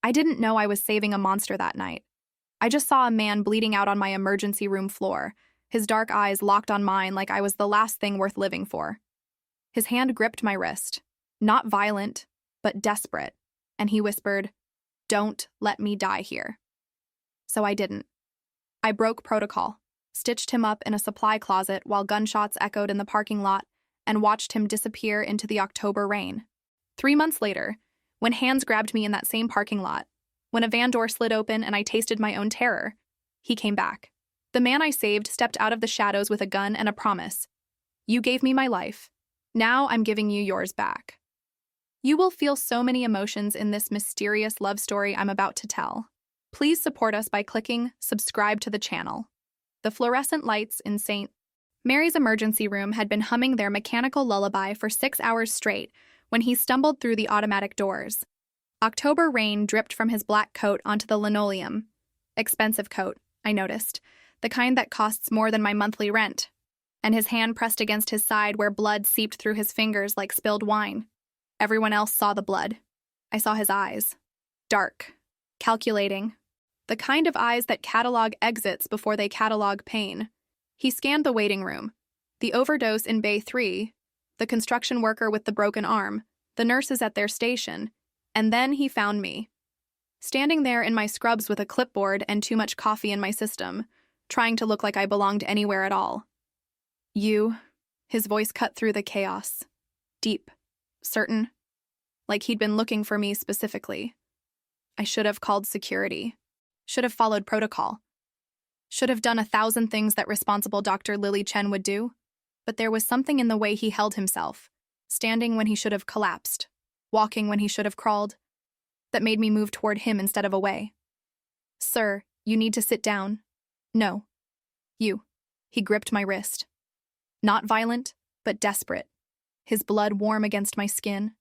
I didn't know I was saving a monster that night. I just saw a man bleeding out on my emergency room floor, his dark eyes locked on mine like I was the last thing worth living for. His hand gripped my wrist, not violent, but desperate, and he whispered, "Don't let me die here." So I didn't. I broke protocol, stitched him up in a supply closet while gunshots echoed in the parking lot, and watched him disappear into the October rain. 3 months later, when hands grabbed me in that same parking lot, when a van door slid open and I tasted my own terror, he came back. The man I saved stepped out of the shadows with a gun and a promise. "You gave me my life. Now I'm giving you yours back." You will feel so many emotions in this mysterious love story I'm about to tell. Please support us by clicking subscribe to the channel. The fluorescent lights in St. Mary's emergency room had been humming their mechanical lullaby for 6 hours straight when he stumbled through the automatic doors. October rain dripped from his black coat onto the linoleum. Expensive coat, I noticed, the kind that costs more than my monthly rent. And his hand pressed against his side where blood seeped through his fingers like spilled wine. Everyone else saw the blood. I saw his eyes. Dark. Calculating. The kind of eyes that catalog exits before they catalog pain. He scanned the waiting room. The overdose in Bay 3, the construction worker with the broken arm, the nurses at their station, and then he found me. Standing there in my scrubs with a clipboard and too much coffee in my system, trying to look like I belonged anywhere at all. "You," his voice cut through the chaos. Deep. Certain. Like he'd been looking for me specifically. I should have called security. Should have followed protocol. Should have done 1,000 things that responsible Dr. Lily Chen would do. But there was something in the way he held himself, standing when he should have collapsed, walking when he should have crawled, that made me move toward him instead of away. "Sir, you need to sit down." "No. You." He gripped my wrist. Not violent, but desperate. His blood warm against my skin.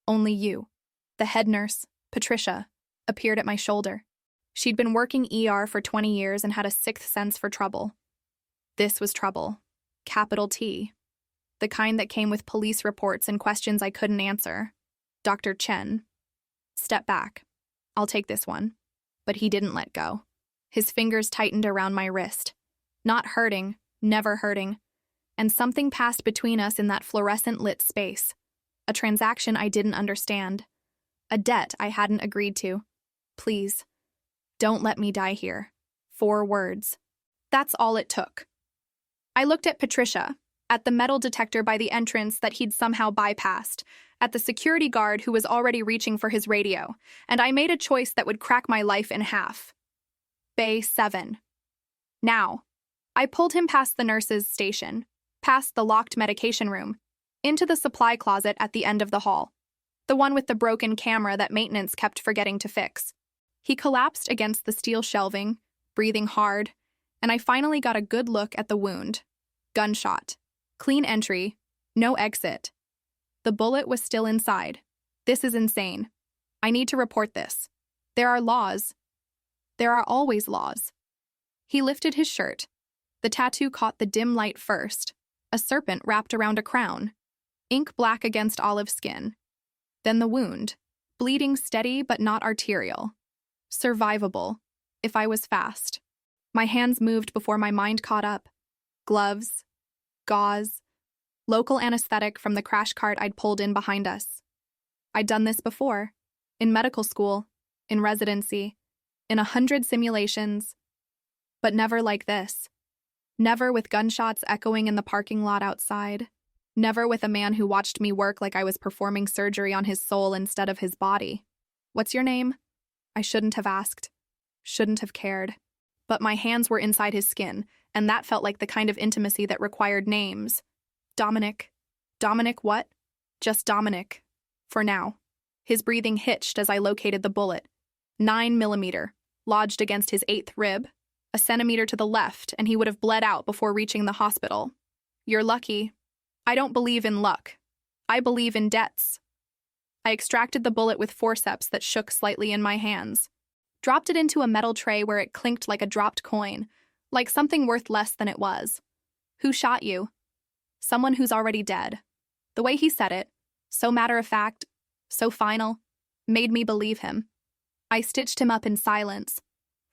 Only you. The head nurse, Patricia, appeared at my shoulder. She'd been working ER for 20 years and had a sixth sense for trouble. This was trouble. Capital T. The kind that came with police reports and questions I couldn't answer. Dr. Chen. "Step back. I'll take this one." But he didn't let go. His fingers tightened around my wrist. Not hurting, never hurting. And something passed between us in that fluorescent-lit space. A transaction I didn't understand. A debt I hadn't agreed to. "Please, don't let me die here." 4 words. That's all it took. I looked at Patricia, at the metal detector by the entrance that he'd somehow bypassed, at the security guard who was already reaching for his radio, and I made a choice that would crack my life in half. Bay 7. Now. I pulled him past the nurse's station, past the locked medication room, into the supply closet at the end of the hall, the one with the broken camera that maintenance kept forgetting to fix. He collapsed against the steel shelving, breathing hard, and I finally got a good look at the wound. Gunshot. Clean entry. No exit. The bullet was still inside. This is insane. I need to report this. There are laws. There are always laws. He lifted his shirt. The tattoo caught the dim light first. A serpent wrapped around a crown. Ink black against olive skin. Then the wound. Bleeding steady but not arterial. Survivable, if I was fast. My hands moved before my mind caught up. Gloves. Gauze. Local anesthetic from the crash cart I'd pulled in behind us. I'd done this before. In medical school. In residency. In 100 simulations. But never like this. Never with gunshots echoing in the parking lot outside. Never with a man who watched me work like I was performing surgery on his soul instead of his body. "What's your name?" I shouldn't have asked. Shouldn't have cared. But my hands were inside his skin, and that felt like the kind of intimacy that required names. Dominic. Dominic what? Just Dominic. For now. His breathing hitched as I located the bullet. 9mm, lodged against his 8th rib. A centimeter to the left, and he would have bled out before reaching the hospital. "You're lucky." I don't believe in luck. I believe in debts. I extracted the bullet with forceps that shook slightly in my hands. Dropped it into a metal tray where it clinked like a dropped coin, like something worth less than it was. "Who shot you?" "Someone who's already dead." The way he said it, so matter-of-fact, so final, made me believe him. I stitched him up in silence.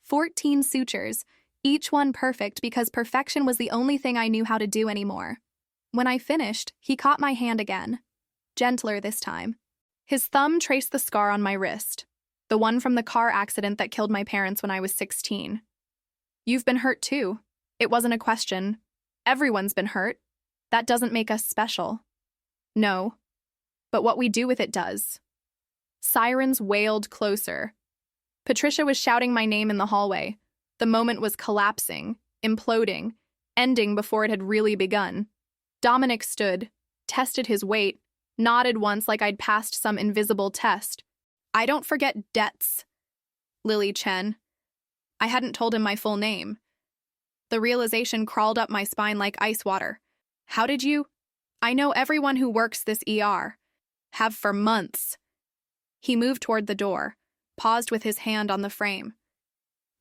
14 sutures, each one perfect because perfection was the only thing I knew how to do anymore. When I finished, he caught my hand again. Gentler this time. His thumb traced the scar on my wrist, the one from the car accident that killed my parents when I was 16. You've been hurt too. It wasn't a question. Everyone's been hurt. That doesn't make us special. No. But what we do with it does. Sirens wailed closer. Patricia was shouting my name in the hallway. The moment was collapsing, imploding, ending before it had really begun. Dominic stood, tested his weight, nodded once like I'd passed some invisible test. I don't forget debts. Lily Chen. I hadn't told him my full name. The realization crawled up my spine like ice water. How did you? I know everyone who works this ER. Have for months. He moved toward the door, paused with his hand on the frame.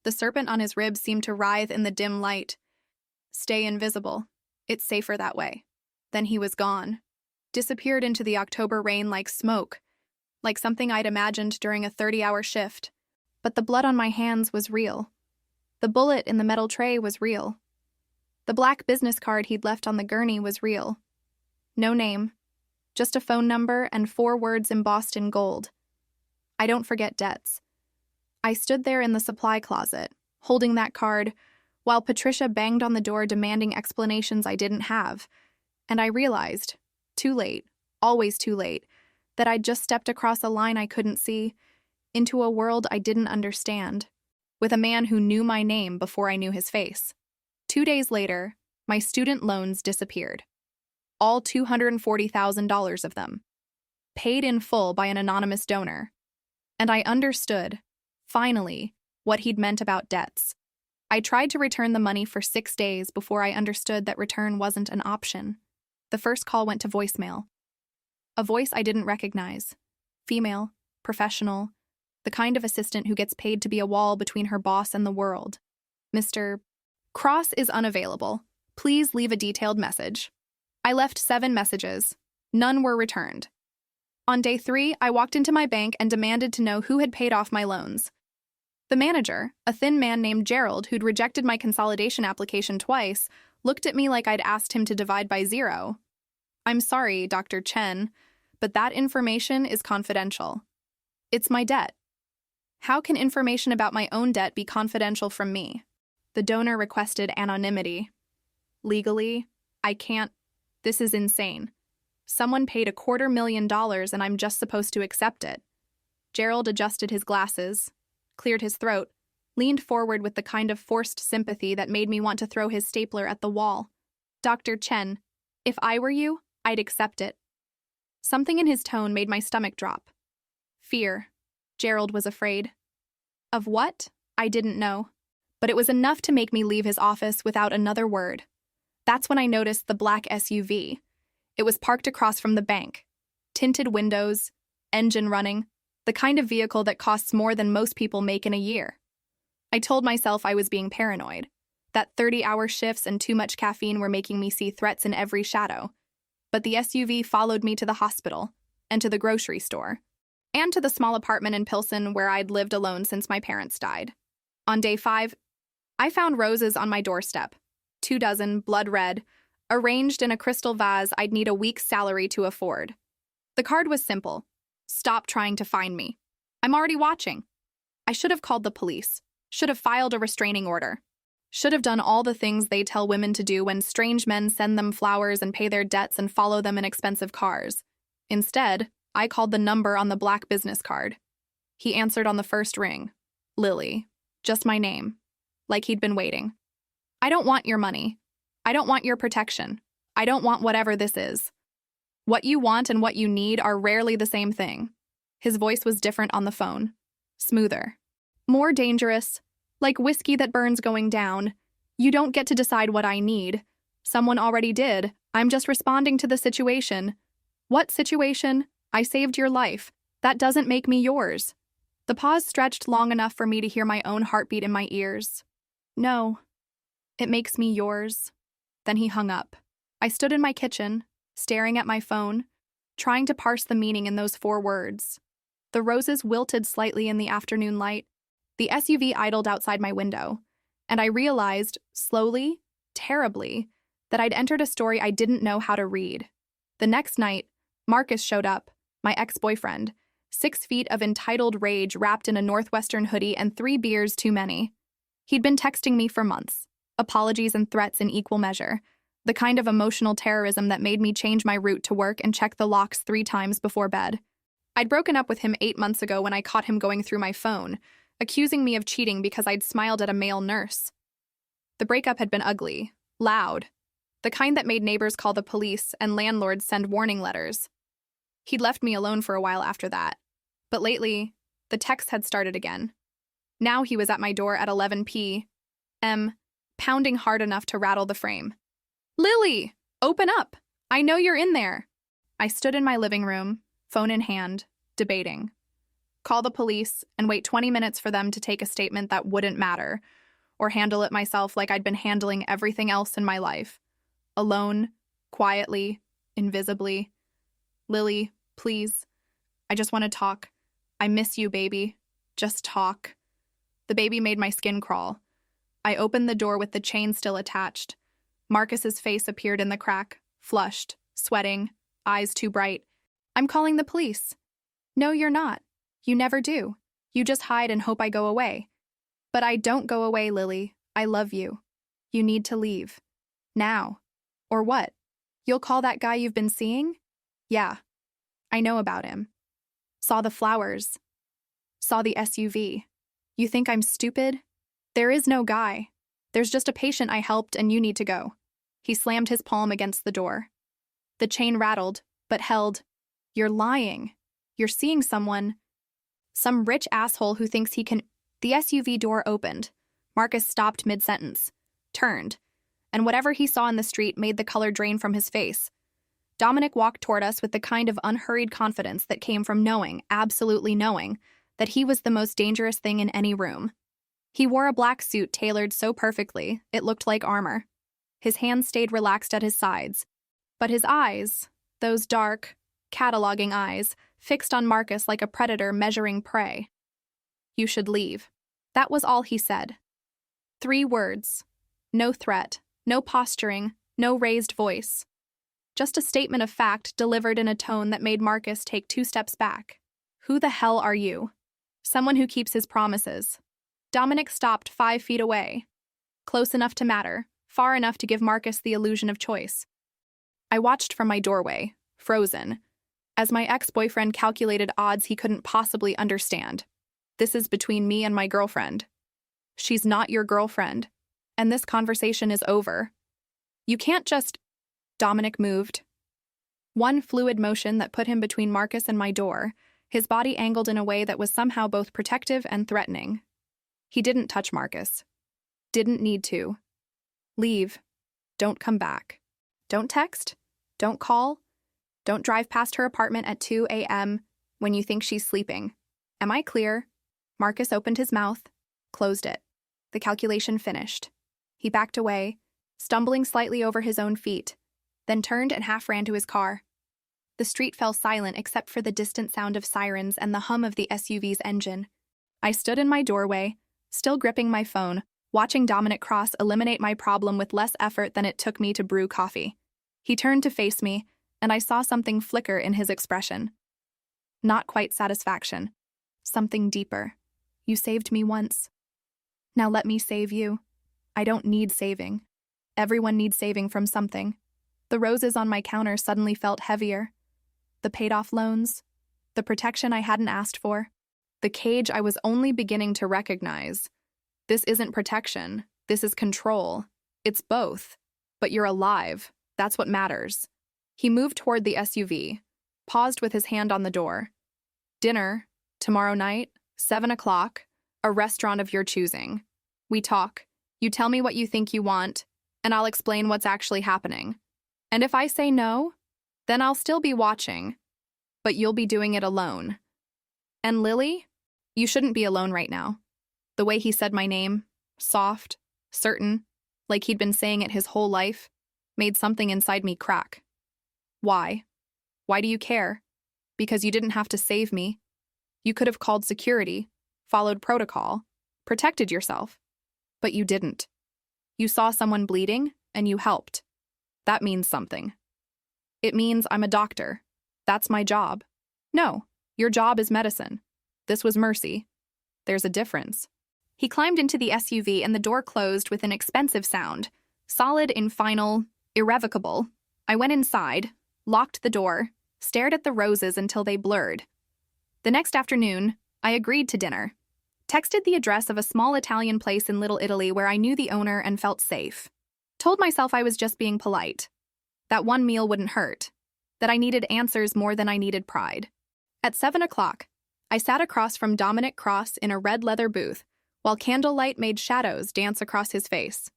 The serpent on his ribs seemed to writhe in the dim light. Stay invisible. It's safer that way. Then he was gone. Disappeared into the October rain like smoke, like something I'd imagined during a 30-hour shift. But the blood on my hands was real. The bullet in the metal tray was real. The black business card he'd left on the gurney was real. No name, just a phone number and 4 words embossed in gold. I don't forget debts. I stood there in the supply closet, holding that card, while Patricia banged on the door demanding explanations I didn't have, and I realized, too late, always too late, that I'd just stepped across a line I couldn't see, into a world I didn't understand, with a man who knew my name before I knew his face. 2 days later, my student loans disappeared. All $240,000 of them. Paid in full by an anonymous donor. And I understood, finally, what he'd meant about debts. I tried to return the money for 6 days before I understood that return wasn't an option. The first call went to voicemail. A voice I didn't recognize. Female, professional, the kind of assistant who gets paid to be a wall between her boss and the world. Mr. Cross is unavailable. Please leave a detailed message. I left 7 messages. None were returned. On day 3, I walked into my bank and demanded to know who had paid off my loans. The manager, a thin man named Gerald who'd rejected my consolidation application twice, looked at me like I'd asked him to divide by 0. I'm sorry, Dr. Chen, but that information is confidential. It's my debt. How can information about my own debt be confidential from me? The donor requested anonymity. Legally, I can't. This is insane. Someone paid $250,000 and I'm just supposed to accept it. Gerald adjusted his glasses, cleared his throat, leaned forward with the kind of forced sympathy that made me want to throw his stapler at the wall. Dr. Chen, if I were you, I'd accept it. Something in his tone made my stomach drop. Fear. Gerald was afraid. Of what? I didn't know. But it was enough to make me leave his office without another word. That's when I noticed the black SUV. It was parked across from the bank. Tinted windows, engine running, the kind of vehicle that costs more than most people make in a year. I told myself I was being paranoid, that 30-hour shifts and too much caffeine were making me see threats in every shadow. But the SUV followed me to the hospital, and to the grocery store, and to the small apartment in Pilsen where I'd lived alone since my parents died. On day 5, I found roses on my doorstep, 2 dozen, blood red, arranged in a crystal vase I'd need a week's salary to afford. The card was simple. Stop trying to find me. I'm already watching. I should have called the police. Should have filed a restraining order. Should have done all the things they tell women to do when strange men send them flowers and pay their debts and follow them in expensive cars. Instead, I called the number on the black business card. He answered on the first ring. Lily. Just my name. Like he'd been waiting. I don't want your money. I don't want your protection. I don't want whatever this is. What you want and what you need are rarely the same thing. His voice was different on the phone. Smoother. More dangerous. Like whiskey that burns going down. You don't get to decide what I need. Someone already did. I'm just responding to the situation. What situation? I saved your life. That doesn't make me yours. The pause stretched long enough for me to hear my own heartbeat in my ears. No. It makes me yours. Then he hung up. I stood in my kitchen, staring at my phone, trying to parse the meaning in those 4 words. The roses wilted slightly in the afternoon light. The SUV idled outside my window, and I realized, slowly, terribly, that I'd entered a story I didn't know how to read. The next night, Marcus showed up, my ex-boyfriend, 6 feet of entitled rage wrapped in a Northwestern hoodie and 3 beers too many. He'd been texting me for months, apologies and threats in equal measure, the kind of emotional terrorism that made me change my route to work and check the locks 3 times before bed. I'd broken up with him 8 months ago when I caught him going through my phone, accusing me of cheating because I'd smiled at a male nurse. The breakup had been ugly, loud, the kind that made neighbors call the police and landlords send warning letters. He'd left me alone for a while after that, but lately, the texts had started again. Now he was at my door at 11 p.m., pounding hard enough to rattle the frame. "Lily, open up! I know you're in there!" I stood in my living room, phone in hand, debating. Call the police and wait 20 minutes for them to take a statement that wouldn't matter, or handle it myself like I'd been handling everything else in my life. Alone, quietly, invisibly. "Lily, please. I just want to talk. I miss you, baby. Just talk." The baby made my skin crawl. I opened the door with the chain still attached. Marcus's face appeared in the crack, flushed, sweating, eyes too bright. "I'm calling the police." "No, you're not. You never do. You just hide and hope I go away." "But I don't go away, Lily. I love you. You need to leave. Now." "Or what? You'll call that guy you've been seeing?" "Yeah. I know about him. Saw the flowers. Saw the SUV. You think I'm stupid? There is no guy. There's just a patient I helped and you need to go." He slammed his palm against the door. The chain rattled, but held. "You're lying. You're seeing someone. Some rich asshole who thinks he can—" The SUV door opened. Marcus stopped mid-sentence, turned, and whatever he saw in the street made the color drain from his face. Dominic walked toward us with the kind of unhurried confidence that came from knowing, absolutely knowing, that he was the most dangerous thing in any room. He wore a black suit tailored so perfectly, it looked like armor. His hands stayed relaxed at his sides, but his eyes, those dark, cataloging eyes, fixed on Marcus like a predator measuring prey. "You should leave." That was all he said. 3 words. No threat, no posturing, no raised voice. Just a statement of fact delivered in a tone that made Marcus take 2 steps back. "Who the hell are you?" "Someone who keeps his promises." Dominic stopped 5 feet away. Close enough to matter, far enough to give Marcus the illusion of choice. I watched from my doorway, frozen, as my ex-boyfriend calculated odds he couldn't possibly understand. "This is between me and my girlfriend. She's not your girlfriend, and this conversation is over. You can't just—" Dominic moved. One fluid motion that put him between Marcus and my door, his body angled in a way that was somehow both protective and threatening. He didn't touch Marcus. Didn't need to. "Leave. Don't come back. Don't text. Don't call. Don't drive past her apartment at 2 a.m. when you think she's sleeping. Am I clear?" Marcus opened his mouth, closed it. The calculation finished. He backed away, stumbling slightly over his own feet, then turned and half ran to his car. The street fell silent except for the distant sound of sirens and the hum of the SUV's engine. I stood in my doorway, still gripping my phone, watching Dominic Cross eliminate my problem with less effort than it took me to brew coffee. He turned to face me, and I saw something flicker in his expression. Not quite satisfaction. Something deeper. "You saved me once. Now let me save you. I don't need saving. Everyone needs saving from something." The roses on my counter suddenly felt heavier. The paid-off loans. The protection I hadn't asked for. The cage I was only beginning to recognize. This isn't protection. This is control. It's both. But you're alive. That's what matters. He moved toward the SUV, paused with his hand on the door. "Dinner, tomorrow night, 7 o'clock, a restaurant of your choosing. We talk. You tell me what you think you want, and I'll explain what's actually happening. And if I say no, then I'll still be watching, but you'll be doing it alone. And Lily, you shouldn't be alone right now." The way he said my name, soft, certain, like he'd been saying it his whole life, made something inside me crack. "Why? Why do you care? Because you didn't have to save me. You could have called security, followed protocol, protected yourself. But you didn't. You saw someone bleeding, and you helped. That means something. It means I'm a doctor. That's my job. No, your job is medicine. This was mercy. There's a difference. He climbed into the SUV and the door closed with an expensive sound. Solid and final, irrevocable. I went inside, locked the door, stared at the roses until they blurred. The next afternoon, I agreed to dinner. Texted the address of a small Italian place in Little Italy where I knew the owner and felt safe. Told myself I was just being polite. That one meal wouldn't hurt. That I needed answers more than I needed pride. At 7 o'clock, I sat across from Dominic Cross in a red leather booth, while candlelight made shadows dance across his face.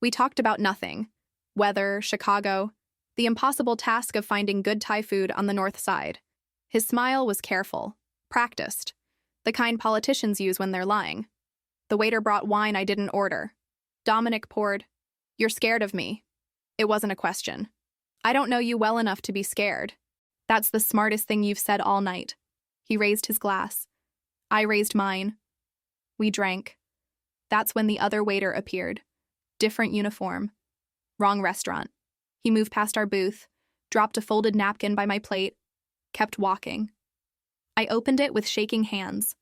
We talked about nothing. Weather, Chicago, the impossible task of finding good Thai food on the North Side. His smile was careful, practiced, the kind politicians use when they're lying. The waiter brought wine I didn't order. Dominic poured, "You're scared of me." It wasn't a question. I don't know you well enough to be scared. That's the smartest thing you've said all night. He raised his glass. I raised mine. We drank. That's when the other waiter appeared. Different uniform. Wrong restaurant. He moved past our booth, dropped a folded napkin by my plate, kept walking. I opened it with shaking hands.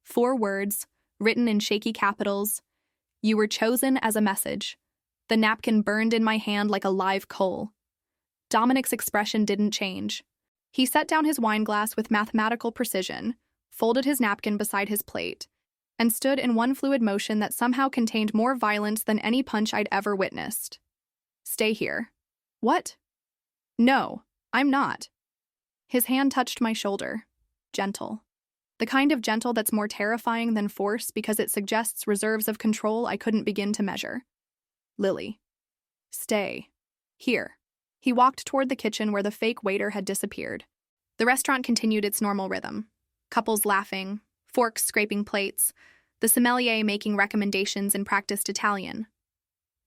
4 words, written in shaky capitals. You were chosen as a message. The napkin burned in my hand like a live coal. Dominic's expression didn't change. He set down his wine glass with mathematical precision, folded his napkin beside his plate, and stood in one fluid motion that somehow contained more violence than any punch I'd ever witnessed. Stay here. What? No, I'm not. His hand touched my shoulder. Gentle. The kind of gentle that's more terrifying than force because it suggests reserves of control I couldn't begin to measure. Lily. Stay. Here. He walked toward the kitchen where the fake waiter had disappeared. The restaurant continued its normal rhythm. Couples laughing, forks scraping plates, the sommelier making recommendations in practiced Italian.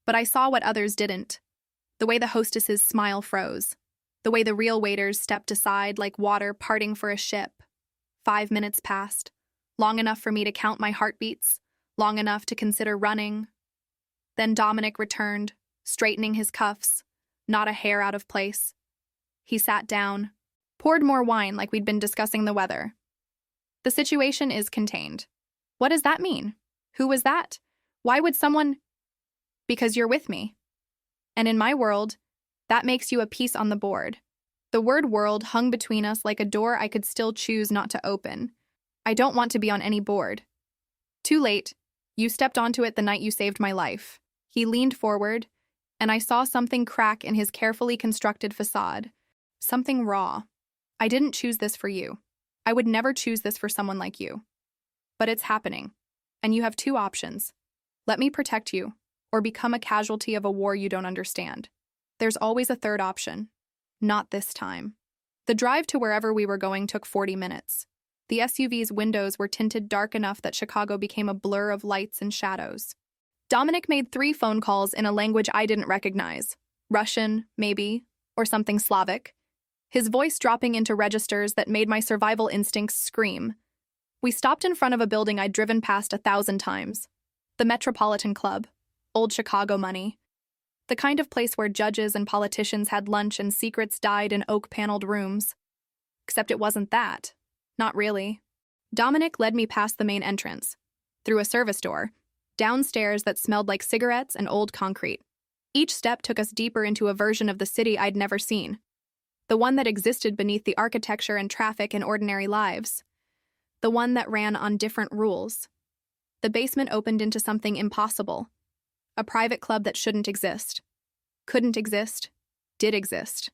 But I saw what others didn't. The way the hostess's smile froze. The way the real waiters stepped aside like water parting for a ship. 5 minutes passed, long enough for me to count my heartbeats, long enough to consider running. Then Dominic returned, straightening his cuffs, not a hair out of place. He sat down, poured more wine like we'd been discussing the weather. The situation is contained. What does that mean? Who was that? Why would someone? Because you're with me. And in my world, that makes you a piece on the board. The word world hung between us like a door I could still choose not to open. I don't want to be on any board. Too late. You stepped onto it the night you saved my life. He leaned forward, and I saw something crack in his carefully constructed facade. Something raw. I didn't choose this for you. I would never choose this for someone like you. But it's happening, and you have 2 options. Let me protect you, or become a casualty of a war you don't understand. There's always a third option. Not this time. The drive to wherever we were going took 40 minutes. The SUV's windows were tinted dark enough that Chicago became a blur of lights and shadows. Dominic made 3 phone calls in a language I didn't recognize. Russian, maybe, or something Slavic. His voice dropping into registers that made my survival instincts scream. We stopped in front of a building I'd driven past 1,000 times. The Metropolitan Club. Old Chicago money. The kind of place where judges and politicians had lunch and secrets died in oak-paneled rooms. Except it wasn't that. Not really. Dominic led me past the main entrance, through a service door, downstairs that smelled like cigarettes and old concrete. Each step took us deeper into a version of the city I'd never seen. The one that existed beneath the architecture and traffic in ordinary lives. The one that ran on different rules. The basement opened into something impossible. A private club that shouldn't exist. Couldn't exist. Did exist.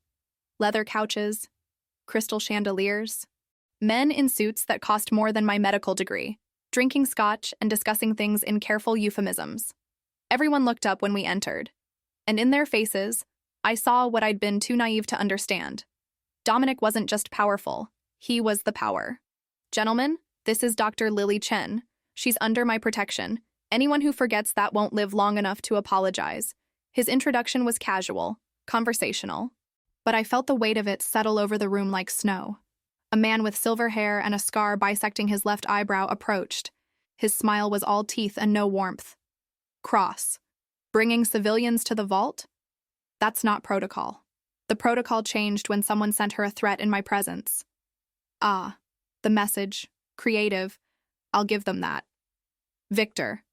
Leather couches. Crystal chandeliers. Men in suits that cost more than my medical degree. Drinking scotch and discussing things in careful euphemisms. Everyone looked up when we entered. And in their faces, I saw what I'd been too naive to understand. Dominic wasn't just powerful. He was the power. Gentlemen, this is Dr. Lily Chen. She's under my protection. Anyone who forgets that won't live long enough to apologize. His introduction was casual, conversational. But I felt the weight of it settle over the room like snow. A man with silver hair and a scar bisecting his left eyebrow approached. His smile was all teeth and no warmth. Cross. Bringing civilians to the vault? That's not protocol. The protocol changed when someone sent her a threat in my presence. Ah, the message. Creative. I'll give them that. Victor.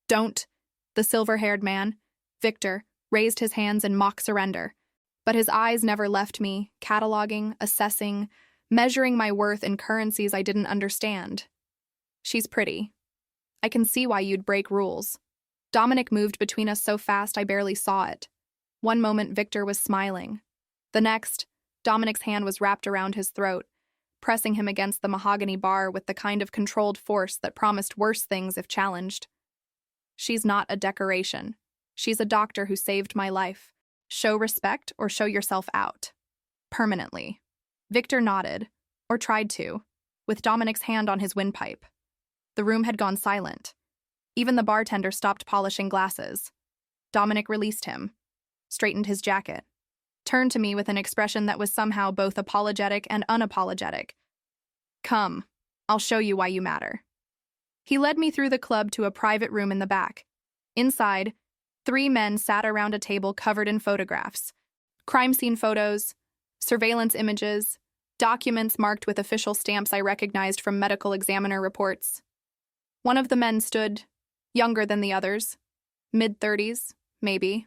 Don't. The silver-haired man, Victor, raised his hands in mock surrender. But his eyes never left me, cataloging, assessing, measuring my worth in currencies I didn't understand. She's pretty. I can see why you'd break rules. Dominic moved between us so fast I barely saw it. One moment Victor was smiling. The next, Dominic's hand was wrapped around his throat, pressing him against the mahogany bar with the kind of controlled force that promised worse things if challenged. She's not a decoration. She's a doctor who saved my life. Show respect or show yourself out. Permanently. Victor nodded, or tried to, with Dominic's hand on his windpipe. The room had gone silent. Even the bartender stopped polishing glasses. Dominic released him, straightened his jacket, turned to me with an expression that was somehow both apologetic and unapologetic. Come, I'll show you why you matter. He led me through the club to a private room in the back. Inside, 3 men sat around a table covered in photographs. Crime scene photos, surveillance images, documents marked with official stamps I recognized from medical examiner reports. One of the men stood, younger than the others, mid-30s, maybe.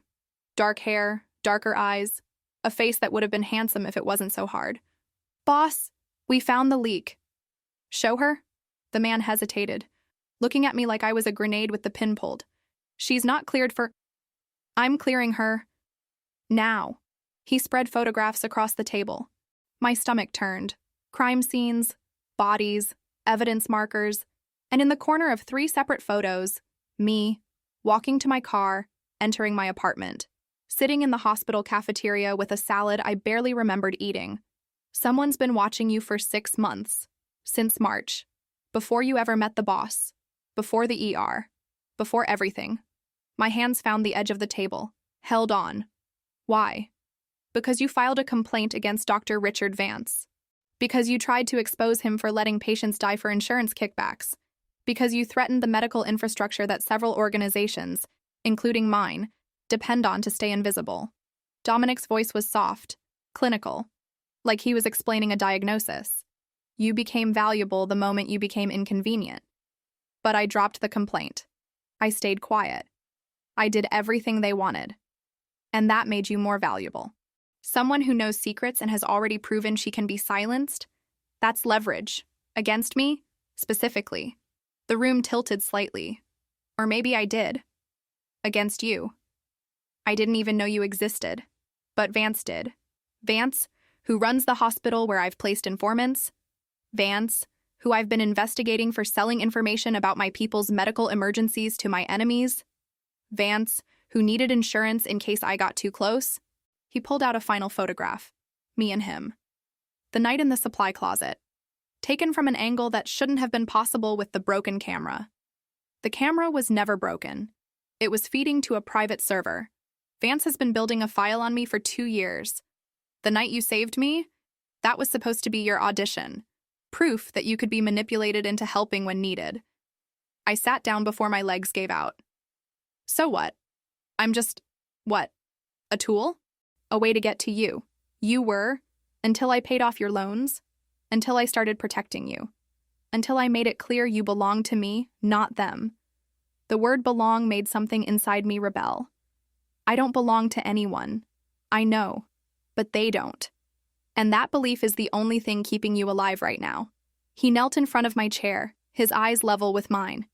Dark hair, darker eyes, a face that would have been handsome if it wasn't so hard. Boss, we found the leak. Show her? The man hesitated, looking at me like I was a grenade with the pin pulled. She's not cleared for... I'm clearing her. Now. He spread photographs across the table. My stomach turned. Crime scenes, bodies, evidence markers, and in the corner of 3 separate photos, me, walking to my car, entering my apartment, sitting in the hospital cafeteria with a salad I barely remembered eating. Someone's been watching you for 6 months, since March, before you ever met the boss, before the ER, before everything. My hands found the edge of the table, held on. Why? Because you filed a complaint against Dr. Richard Vance. Because you tried to expose him for letting patients die for insurance kickbacks. Because you threatened the medical infrastructure that several organizations, including mine, depend on to stay invisible. Dominic's voice was soft, clinical, like he was explaining a diagnosis. You became valuable the moment you became inconvenient. But I dropped the complaint. I stayed quiet. I did everything they wanted. And that made you more valuable. Someone who knows secrets and has already proven she can be silenced? That's leverage. Against me? Specifically. The room tilted slightly. Or maybe I did. Against you. I didn't even know you existed. But Vance did. Vance, who runs the hospital where I've placed informants. Vance, who I've been investigating for selling information about my people's medical emergencies to my enemies. Vance, who needed insurance in case I got too close. He pulled out a final photograph. Me and him. The night in the supply closet. Taken from an angle that shouldn't have been possible with the broken camera. The camera was never broken. It was feeding to a private server. Vance has been building a file on me for 2 years. The night you saved me, that was supposed to be your audition. Proof that you could be manipulated into helping when needed. I sat down before my legs gave out. So what? I'm just, what? A tool? A way to get to you. You were, until I paid off your loans, until I started protecting you, until I made it clear you belong to me, not them. The word belong made something inside me rebel. I don't belong to anyone. I know, but they don't. And that belief is the only thing keeping you alive right now. He knelt in front of my chair, his eyes level with mine.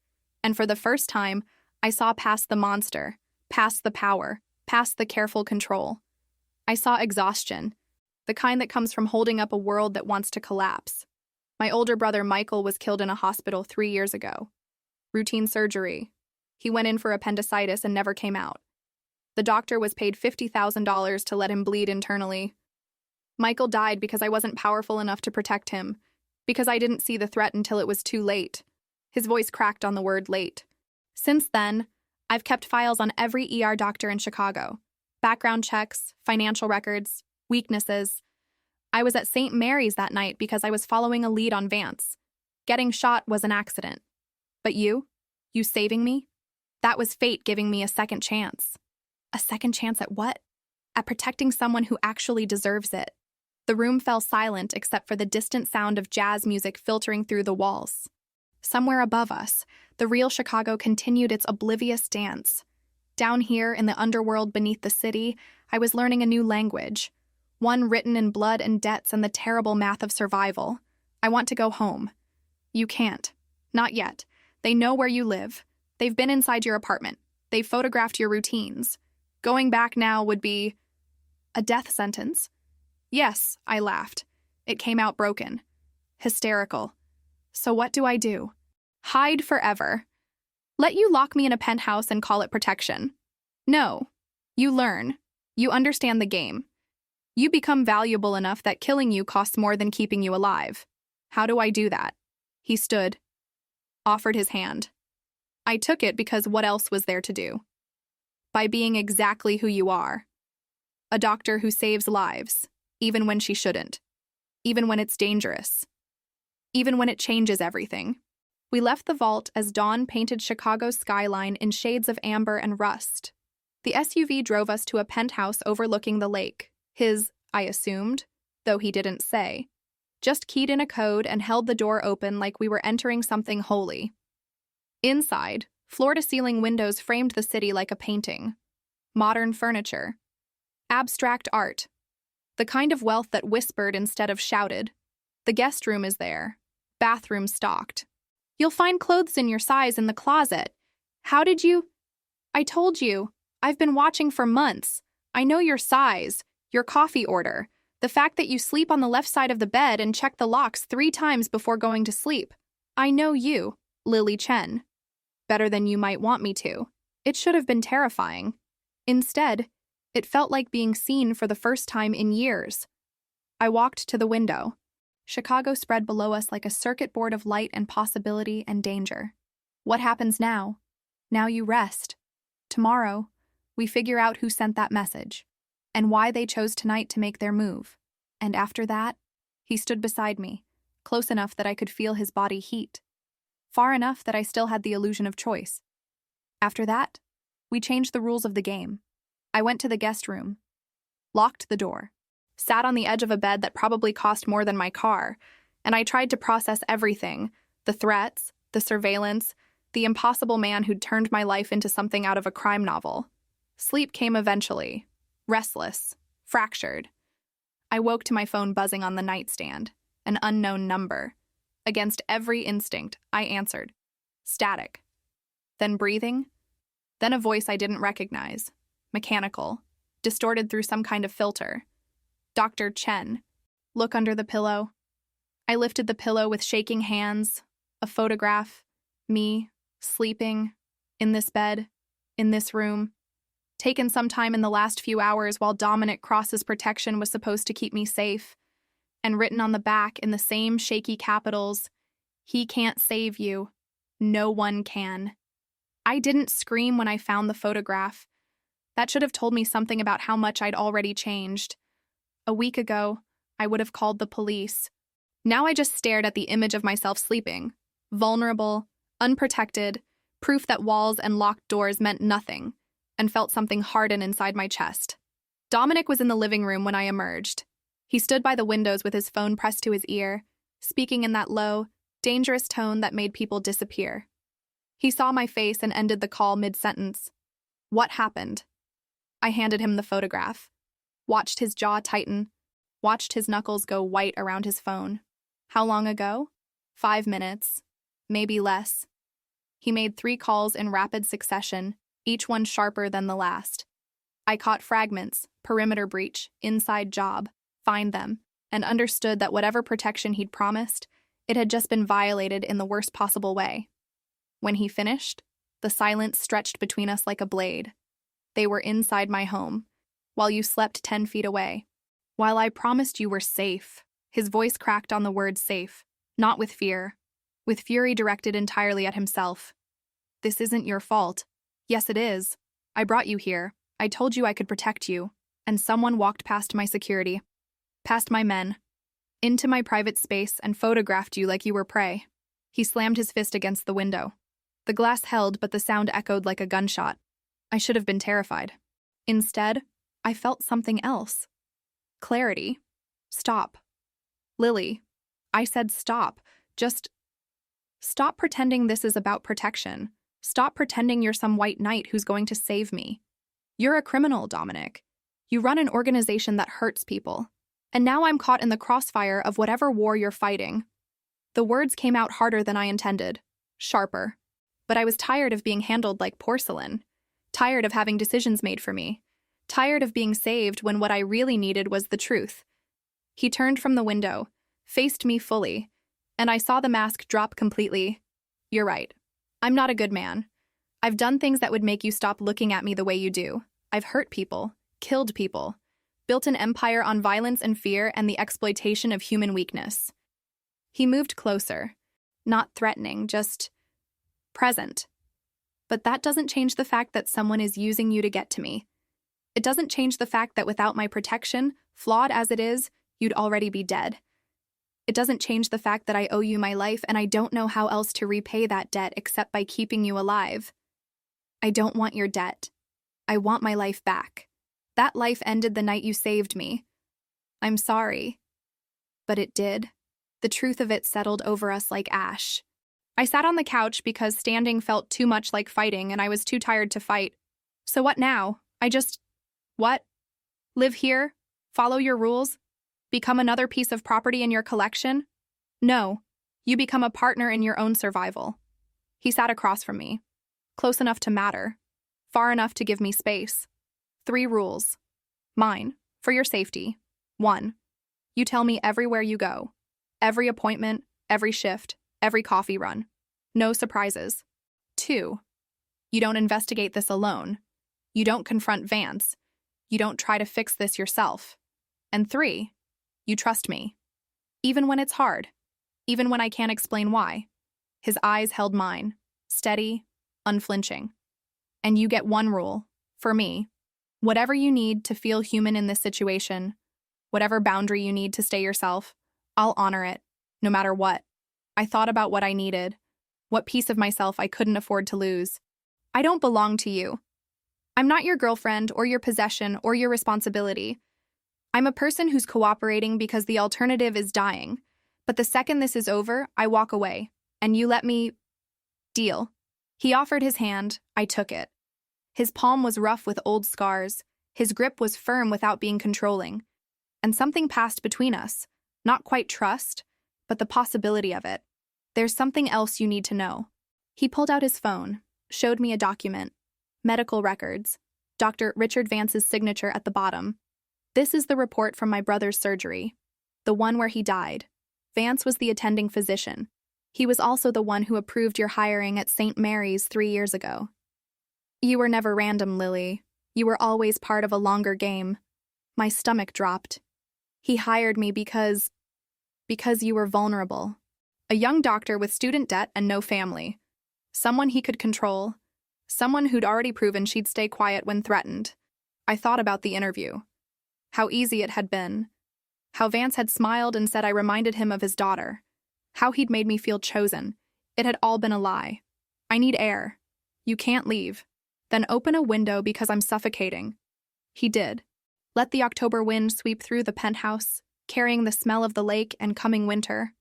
And for the first time, I saw past the monster, past the power, past the careful control. I saw exhaustion, the kind that comes from holding up a world that wants to collapse. My older brother Michael was killed in a hospital 3 years ago. Routine surgery. He went in for appendicitis and never came out. The doctor was paid $50,000 to let him bleed internally. Michael died because I wasn't powerful enough to protect him, because I didn't see the threat until it was too late. His voice cracked on the word late. Since then, I've kept files on every ER doctor in Chicago. Background checks, financial records, weaknesses. I was at St. Mary's that night because I was following a lead on Vance. Getting shot was an accident. But you? You saving me? That was fate giving me a second chance. A second chance at what? At protecting someone who actually deserves it. The room fell silent except for the distant sound of jazz music filtering through the walls. Somewhere above us, the real Chicago continued its oblivious dance. Down here in the underworld beneath the city, I was learning a new language. One written in blood and debts and the terrible math of survival. I want to go home. You can't. Not yet. They know where you live. They've been inside your apartment. They've photographed your routines. Going back now would be a death sentence. Yes, I laughed. It came out broken. Hysterical. So what do I do? Hide forever. Let you lock me in a penthouse and call it protection. No. You learn. You understand the game. You become valuable enough that killing you costs more than keeping you alive. How do I do that? He stood, offered his hand. I took it because what else was there to do? By being exactly who you are. A doctor who saves lives, even when she shouldn't. Even when it's dangerous. Even when it changes everything. We left the vault as dawn painted Chicago's skyline in shades of amber and rust. The SUV drove us to a penthouse overlooking the lake. His, I assumed, though he didn't say. Just keyed in a code and held the door open like we were entering something holy. Inside, floor-to-ceiling windows framed the city like a painting. Modern furniture. Abstract art. The kind of wealth that whispered instead of shouted. The guest room is there. Bathroom stocked. You'll find clothes in your size in the closet. How did you? I told you. I've been watching for months. I know your size, your coffee order, the fact that you sleep on the left side of the bed and check the locks 3 times before going to sleep. I know you, Lily Chen. Better than you might want me to. It should have been terrifying. Instead, it felt like being seen for the first time in years. I walked to the window. Chicago spread below us like a circuit board of light and possibility and danger. What happens now? Now you rest. Tomorrow, we figure out who sent that message, and why they chose tonight to make their move. And after that, he stood beside me, close enough that I could feel his body heat, far enough that I still had the illusion of choice. After that, we changed the rules of the game. I went to the guest room, locked the door, sat on the edge of a bed that probably cost more than my car, and I tried to process everything, the threats, the surveillance, the impossible man who'd turned my life into something out of a crime novel. Sleep came eventually, restless, fractured. I woke to my phone buzzing on the nightstand, an unknown number. Against every instinct, I answered. Static. Then breathing. Then a voice I didn't recognize. Mechanical. Distorted through some kind of filter. Dr. Chen. Look under the pillow. I lifted the pillow with shaking hands. A photograph. Me. Sleeping. In this bed. In this room. Taken sometime in the last few hours while Dominic Cross's protection was supposed to keep me safe. And written on the back in the same shaky capitals, "He can't save you. No one can." I didn't scream when I found the photograph. That should have told me something about how much I'd already changed. A week ago, I would have called the police. Now I just stared at the image of myself sleeping, vulnerable, unprotected, proof that walls and locked doors meant nothing, and felt something harden inside my chest. Dominic was in the living room when I emerged. He stood by the windows with his phone pressed to his ear, speaking in that low, dangerous tone that made people disappear. He saw my face and ended the call mid-sentence. What happened? I handed him the photograph, watched his jaw tighten, watched his knuckles go white around his phone. How long ago? 5 minutes, maybe less. He made 3 calls in rapid succession, each one sharper than the last. I caught fragments, perimeter breach, inside job, find them, and understood that whatever protection he'd promised, it had just been violated in the worst possible way. When he finished, the silence stretched between us like a blade. They were inside my home, while you slept 10 feet away. While I promised you were safe, his voice cracked on the word safe, not with fear, with fury directed entirely at himself. This isn't your fault. Yes, it is. I brought you here. I told you I could protect you. And someone walked past my security. Past my men. into my private space and photographed you like you were prey. He slammed his fist against the window. The glass held, but the sound echoed like a gunshot. I should have been terrified. Instead, I felt something else. Clarity. Stop. Lily, I said stop. Just stop pretending this is about protection. Stop pretending you're some white knight who's going to save me. You're a criminal, Dominic. You run an organization that hurts people. And now I'm caught in the crossfire of whatever war you're fighting. The words came out harder than I intended, sharper. But I was tired of being handled like porcelain, tired of having decisions made for me, tired of being saved when what I really needed was the truth. He turned from the window, faced me fully, and I saw the mask drop completely. You're right. I'm not a good man. I've done things that would make you stop looking at me the way you do. I've hurt people, killed people, built an empire on violence and fear and the exploitation of human weakness. He moved closer, not threatening, just present. But that doesn't change the fact that someone is using you to get to me. It doesn't change the fact that without my protection, flawed as it is, you'd already be dead. It doesn't change the fact that I owe you my life and I don't know how else to repay that debt except by keeping you alive. I don't want your debt. I want my life back. That life ended the night you saved me. I'm sorry. But it did. The truth of it settled over us like ash. I sat on the couch because standing felt too much like fighting and I was too tired to fight. So what now? What? Live here? Follow your rules? Become another piece of property in your collection? No. You become a partner in your own survival. He sat across from me. Close enough to matter. Far enough to give me space. 3 rules. Mine, for your safety. 1. You tell me everywhere you go. Every appointment, every shift, every coffee run. No surprises. 2. You don't investigate this alone. You don't confront Vance. You don't try to fix this yourself. And 3. You trust me. Even when it's hard. Even when I can't explain why. His eyes held mine. Steady, unflinching. And you get 1 rule. For me. Whatever you need to feel human in this situation, whatever boundary you need to stay yourself, I'll honor it, no matter what. I thought about what I needed, what piece of myself I couldn't afford to lose. I don't belong to you. I'm not your girlfriend or your possession or your responsibility. I'm a person who's cooperating because the alternative is dying. But the second this is over, I walk away, and you let me... Deal. He offered his hand, I took it. His palm was rough with old scars, his grip was firm without being controlling. And something passed between us, not quite trust, but the possibility of it. There's something else you need to know. He pulled out his phone, showed me a document. Medical records. Dr. Richard Vance's signature at the bottom. This is the report from my brother's surgery. The one where he died. Vance was the attending physician. He was also the one who approved your hiring at St. Mary's 3 years ago. You were never random, Lily. You were always part of a longer game. My stomach dropped. He hired me because you were vulnerable. A young doctor with student debt and no family. Someone he could control. Someone who'd already proven she'd stay quiet when threatened. I thought about the interview. How easy it had been. How Vance had smiled and said I reminded him of his daughter. How he'd made me feel chosen. It had all been a lie. I need air. You can't leave. Then open a window because I'm suffocating. He did. Let the October wind sweep through the penthouse, carrying the smell of the lake and coming winter.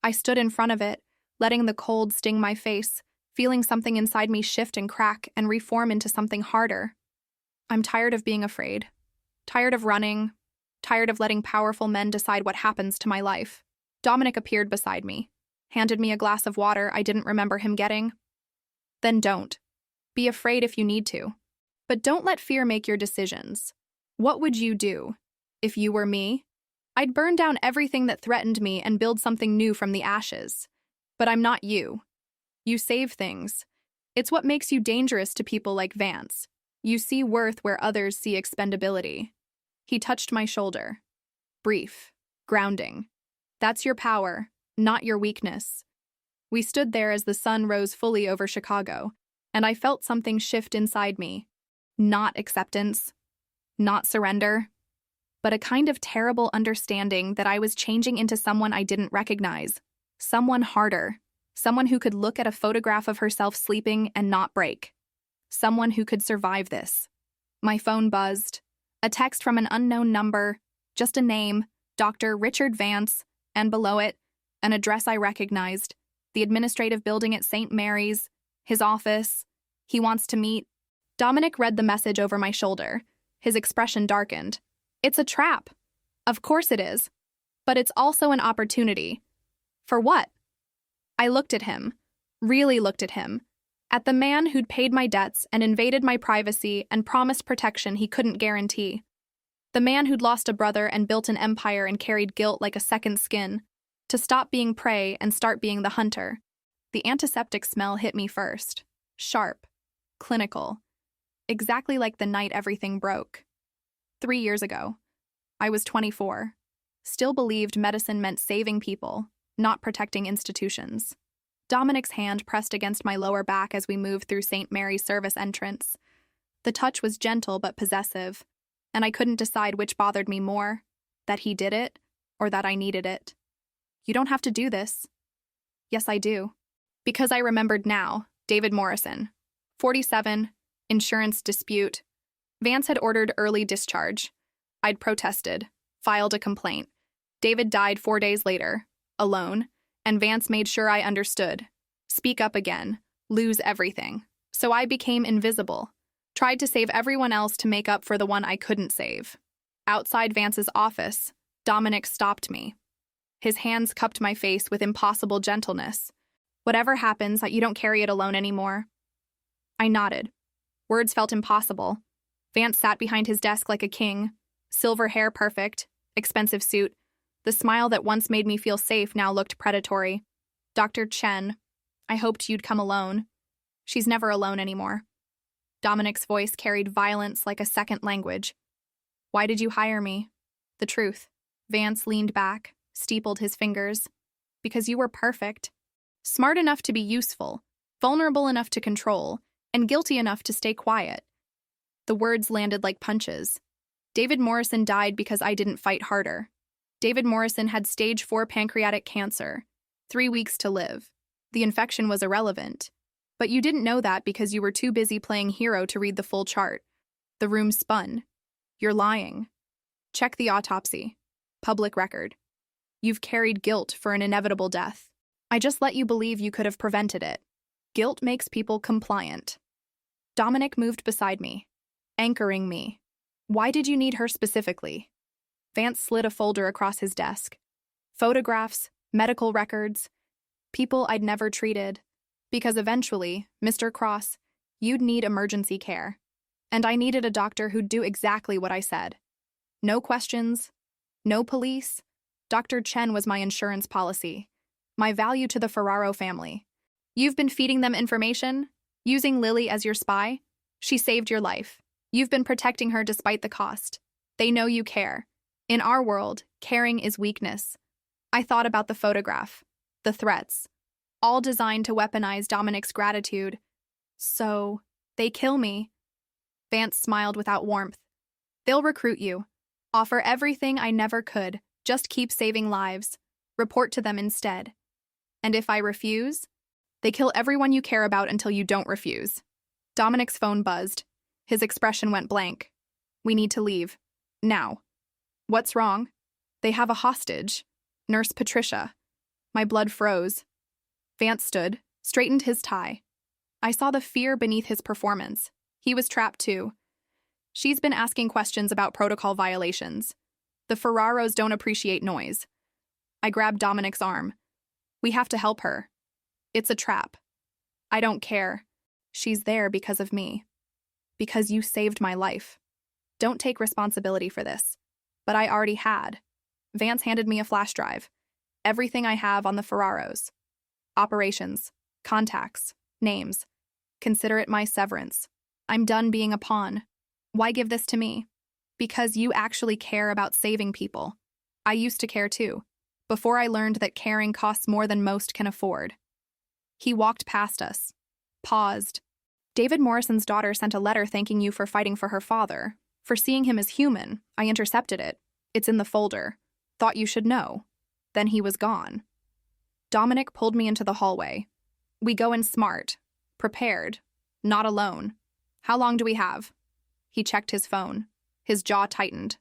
I stood in front of it, letting the cold sting my face, feeling something inside me shift and crack and reform into something harder. I'm tired of being afraid. Tired of running. Tired of letting powerful men decide what happens to my life. Dominic appeared beside me, handed me a glass of water I didn't remember him getting. Then don't. Be afraid if you need to. But don't let fear make your decisions. What would you do? If you were me? I'd burn down everything that threatened me and build something new from the ashes. But I'm not you. You save things. It's what makes you dangerous to people like Vance. You see worth where others see expendability. He touched my shoulder. Brief. Grounding. That's your power, not your weakness. We stood there as the sun rose fully over Chicago, and I felt something shift inside me. Not acceptance. Not surrender. but a kind of terrible understanding that I was changing into someone I didn't recognize. Someone harder. Someone who could look at a photograph of herself sleeping and not break. Someone who could survive this. My phone buzzed. A text from an unknown number, just a name, Dr. Richard Vance, and below it, an address I recognized, the administrative building at St. Mary's, his office. He wants to meet. Dominic read the message over my shoulder. His expression darkened. It's a trap. Of course it is. But it's also an opportunity. For what? I looked at him, really looked at him, at the man who'd paid my debts and invaded my privacy and promised protection he couldn't guarantee. The man who'd lost a brother and built an empire and carried guilt like a second skin, to stop being prey and start being the hunter. The antiseptic smell hit me first. Sharp. Clinical. Exactly like the night everything broke. 3 years ago. I was 24. Still believed medicine meant saving people, not protecting institutions. Dominic's hand pressed against my lower back as we moved through St. Mary's service entrance. The touch was gentle but possessive, and I couldn't decide which bothered me more, that he did it or that I needed it. You don't have to do this. Yes, I do. Because I remembered now, David Morrison, 47, insurance dispute. Vance had ordered early discharge. I'd protested, filed a complaint. David died 4 days later, alone, and Vance made sure I understood. Speak up again, lose everything. So I became invisible, tried to save everyone else to make up for the one I couldn't save. Outside Vance's office, Dominic stopped me. His hands cupped my face with impossible gentleness. Whatever happens, you don't carry it alone anymore. I nodded. Words felt impossible. Vance sat behind his desk like a king, silver hair perfect, expensive suit. The smile that once made me feel safe now looked predatory. Dr. Chen, I hoped you'd come alone. She's never alone anymore. Dominic's voice carried violence like a second language. Why did you hire me? The truth. Vance leaned back, steepled his fingers. Because you were perfect. Smart enough to be useful, vulnerable enough to control, and guilty enough to stay quiet. The words landed like punches. David Morrison died because I didn't fight harder. David Morrison had stage 4 pancreatic cancer, 3 weeks to live. The infection was irrelevant. But you didn't know that because you were too busy playing hero to read the full chart. The room spun. You're lying. Check the autopsy. Public record. You've carried guilt for an inevitable death. I just let you believe you could have prevented it. Guilt makes people compliant. Dominic moved beside me, anchoring me. Why did you need her specifically? Vance slid a folder across his desk. Photographs, medical records, people I'd never treated. Because eventually, Mr. Cross, you'd need emergency care. And I needed a doctor who'd do exactly what I said. No questions, no police. Dr. Chen was my insurance policy. My value to the Ferraro family. You've been feeding them information, using Lily as your spy. She saved your life. You've been protecting her despite the cost. They know you care. In our world, caring is weakness. I thought about the photograph, the threats, all designed to weaponize Dominic's gratitude. So, they kill me. Vance smiled without warmth. They'll recruit you. Offer everything I never could. Just keep saving lives. Report to them instead. And if I refuse, they kill everyone you care about until you don't refuse. Dominic's phone buzzed. His expression went blank. We need to leave. Now. What's wrong? They have a hostage. Nurse Patricia. My blood froze. Vance stood, straightened his tie. I saw the fear beneath his performance. He was trapped too. She's been asking questions about protocol violations. The Ferraros don't appreciate noise. I grabbed Dominic's arm. We have to help her. It's a trap. I don't care. She's there because of me. Because you saved my life. Don't take responsibility for this. But I already had. Vance handed me a flash drive. Everything I have on the Ferraros. Operations, contacts, names. Consider it my severance. I'm done being a pawn. Why give this to me? Because you actually care about saving people. I used to care too, before I learned that caring costs more than most can afford. He walked past us, paused. David Morrison's daughter sent a letter thanking you for fighting for her father. For seeing him as human, I intercepted it. It's in the folder. Thought you should know. Then he was gone. Dominic pulled me into the hallway. We go in smart, prepared, not alone. How long do we have? He checked his phone. His jaw tightened.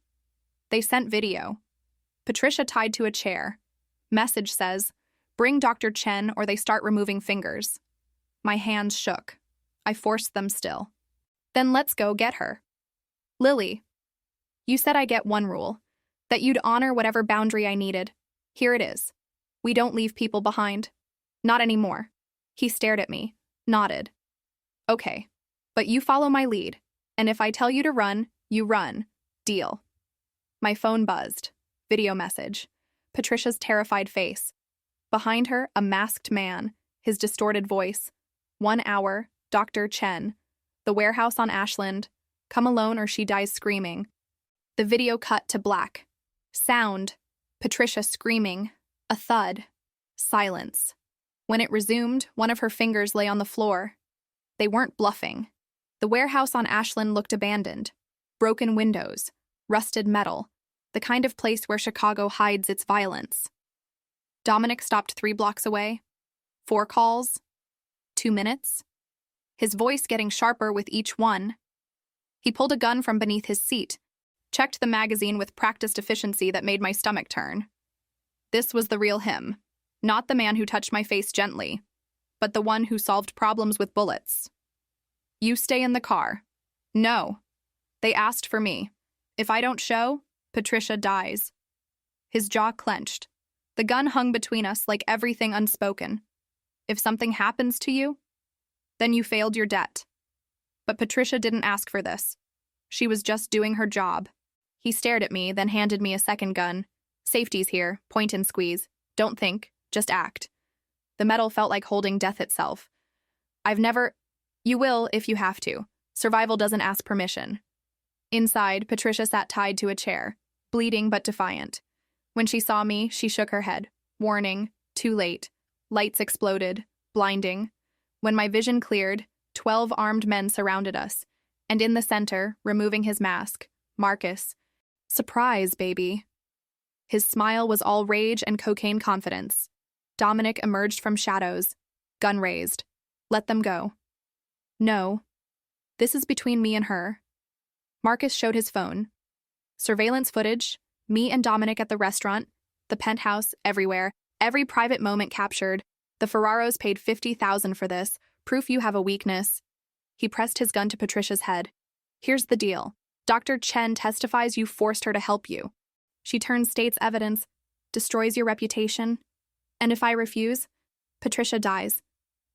They sent video. Patricia tied to a chair. Message says, bring Dr. Chen or they start removing fingers. My hands shook. I forced them still. Then let's go get her. Lily, you said I get one rule, that you'd honor whatever boundary I needed. Here it is. We don't leave people behind. Not anymore. He stared at me, nodded. Okay, but you follow my lead, and if I tell you to run, you run. Deal. My phone buzzed. Video message. Patricia's terrified face. Behind her, a masked man, his distorted voice. 1 hour, Dr. Chen. The warehouse on Ashland. Come alone or she dies screaming. The video cut to black. Sound. Patricia screaming. A thud. Silence. When it resumed, one of her fingers lay on the floor. They weren't bluffing. The warehouse on Ashland looked abandoned. Broken windows. Rusted metal. The kind of place where Chicago hides its violence. Dominic stopped 3 blocks away. 4 calls. 2 minutes. His voice getting sharper with each one. He pulled a gun from beneath his seat, checked the magazine with practiced efficiency that made my stomach turn. This was the real him, not the man who touched my face gently, but the one who solved problems with bullets. You stay in the car. No. They asked for me. If I don't show, Patricia dies. His jaw clenched. The gun hung between us like everything unspoken. If something happens to you, then you failed your debt. But Patricia didn't ask for this. She was just doing her job. He stared at me, then handed me a second gun. Safety's here, point and squeeze. Don't think, just act. The metal felt like holding death itself. You will if you have to. Survival doesn't ask permission. Inside, Patricia sat tied to a chair, bleeding but defiant. When she saw me, she shook her head. Warning, too late. Lights exploded, blinding. When my vision cleared, 12 armed men surrounded us, and in the center, removing his mask, Marcus. Surprise, baby. His smile was all rage and cocaine confidence. Dominic emerged from shadows, gun raised. Let them go. No. This is between me and her. Marcus showed his phone. Surveillance footage, me and Dominic at the restaurant, the penthouse, everywhere, every private moment captured. The Ferraros paid $50,000 for this, proof you have a weakness. He pressed his gun to Patricia's head. Here's the deal. Dr. Chen testifies you forced her to help you. She turns state's evidence, destroys your reputation. And if I refuse, Patricia dies.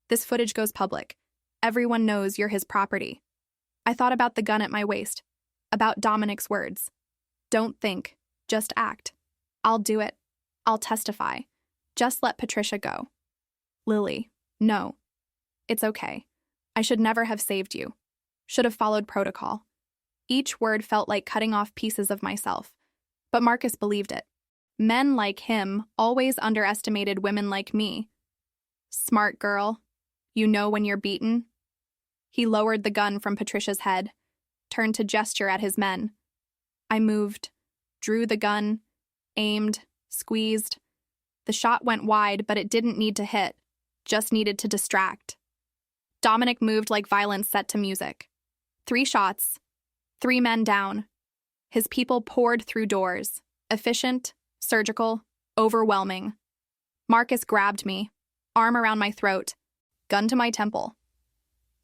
This footage goes public. Everyone knows you're his property. I thought about the gun at my waist, about Dominic's words. Don't think, just act. I'll do it. I'll testify. Just let Patricia go. Lily, no. It's okay. I should never have saved you. Should have followed protocol. Each word felt like cutting off pieces of myself. But Marcus believed it. Men like him always underestimated women like me. Smart girl. You know when you're beaten? He lowered the gun from Patricia's head, turned to gesture at his men. I moved, drew the gun, aimed, squeezed. The shot went wide, but it didn't need to hit, just needed to distract. Dominic moved like violence set to music. 3 shots, 3 men down. His people poured through doors, efficient, surgical, overwhelming. Marcus grabbed me, arm around my throat, gun to my temple.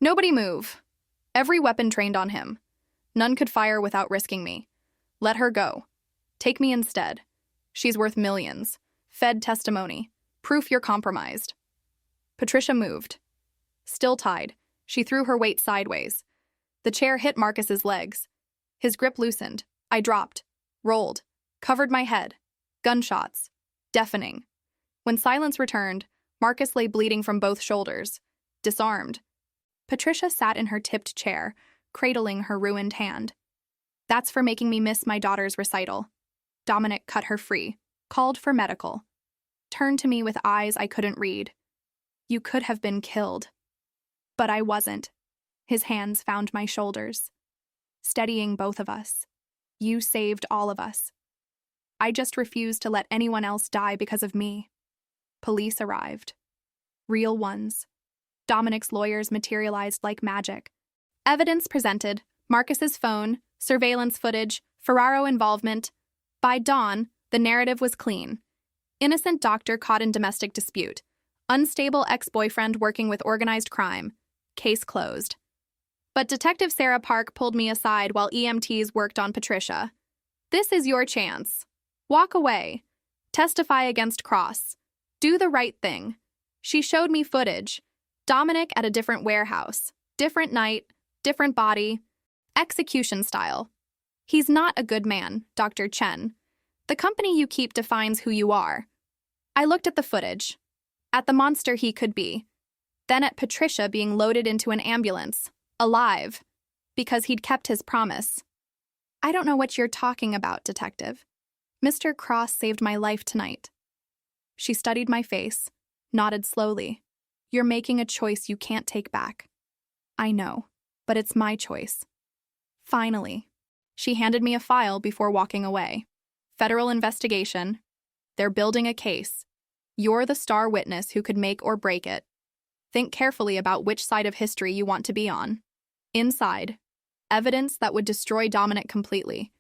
Nobody move. Every weapon trained on him. None could fire without risking me. Let her go. Take me instead. She's worth millions. Fed testimony. Proof you're compromised. Patricia moved. Still tied, she threw her weight sideways. The chair hit Marcus's legs. His grip loosened. I dropped, rolled, covered my head. Gunshots. Deafening. When silence returned, Marcus lay bleeding from both shoulders. Disarmed. Patricia sat in her tipped chair, cradling her ruined hand. That's for making me miss my daughter's recital. Dominic cut her free, called for medical. Turned to me with eyes I couldn't read. You could have been killed. But I wasn't. His hands found my shoulders, steadying both of us. You saved all of us. I just refused to let anyone else die because of me. Police arrived. Real ones. Dominic's lawyers materialized like magic. Evidence presented, Marcus's phone, surveillance footage, Ferraro involvement. By dawn, the narrative was clean. Innocent doctor caught in domestic dispute. Unstable ex-boyfriend working with organized crime. Case closed. But Detective Sarah Park pulled me aside while EMTs worked on Patricia. This is your chance. Walk away. Testify against Cross. Do the right thing. She showed me footage. Dominic at a different warehouse. Different night. Different body. Execution style. He's not a good man, Dr. Chen. The company you keep defines who you are. I looked at the footage. At the monster he could be. Then at Patricia being loaded into an ambulance. Alive. Because he'd kept his promise. I don't know what you're talking about, Detective. Mr. Cross saved my life tonight. She studied my face, nodded slowly. You're making a choice you can't take back. I know, but it's my choice. Finally. She handed me a file before walking away. Federal investigation. They're building a case. You're the star witness who could make or break it. Think carefully about which side of history you want to be on. Inside, evidence that would destroy Dominic completely.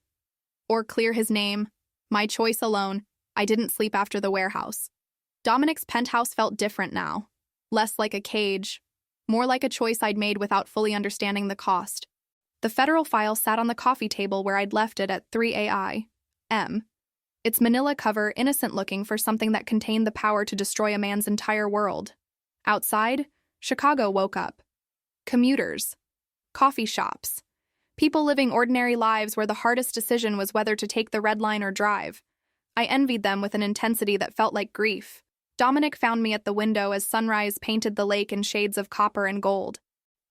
Or clear his name. My choice alone. I didn't sleep after the warehouse. Dominic's penthouse felt different now. Less like a cage. More like a choice I'd made without fully understanding the cost. The federal file sat on the coffee table where I'd left it at 3 a.m. Its manila cover innocent-looking for something that contained the power to destroy a man's entire world. Outside, Chicago woke up. Commuters. Coffee shops. People living ordinary lives where the hardest decision was whether to take the red line or drive. I envied them with an intensity that felt like grief. Dominic found me at the window as sunrise painted the lake in shades of copper and gold.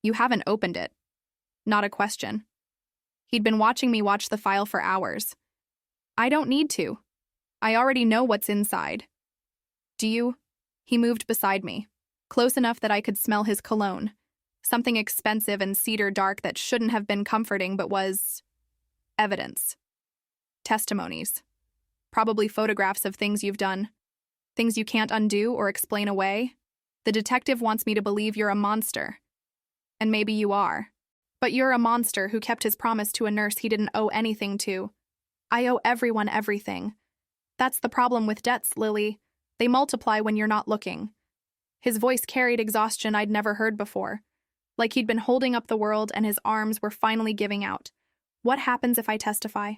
You haven't opened it. Not a question. He'd been watching me watch the file for hours. I don't need to. I already know what's inside. Do you? He moved beside me, close enough that I could smell his cologne. Something expensive and cedar dark that shouldn't have been comforting but was evidence. Testimonies. Probably photographs of things you've done. Things you can't undo or explain away. The detective wants me to believe you're a monster. And maybe you are. But you're a monster who kept his promise to a nurse he didn't owe anything to. I owe everyone everything. That's the problem with debts, Lily. They multiply when you're not looking. His voice carried exhaustion I'd never heard before. Like he'd been holding up the world and his arms were finally giving out. What happens if I testify?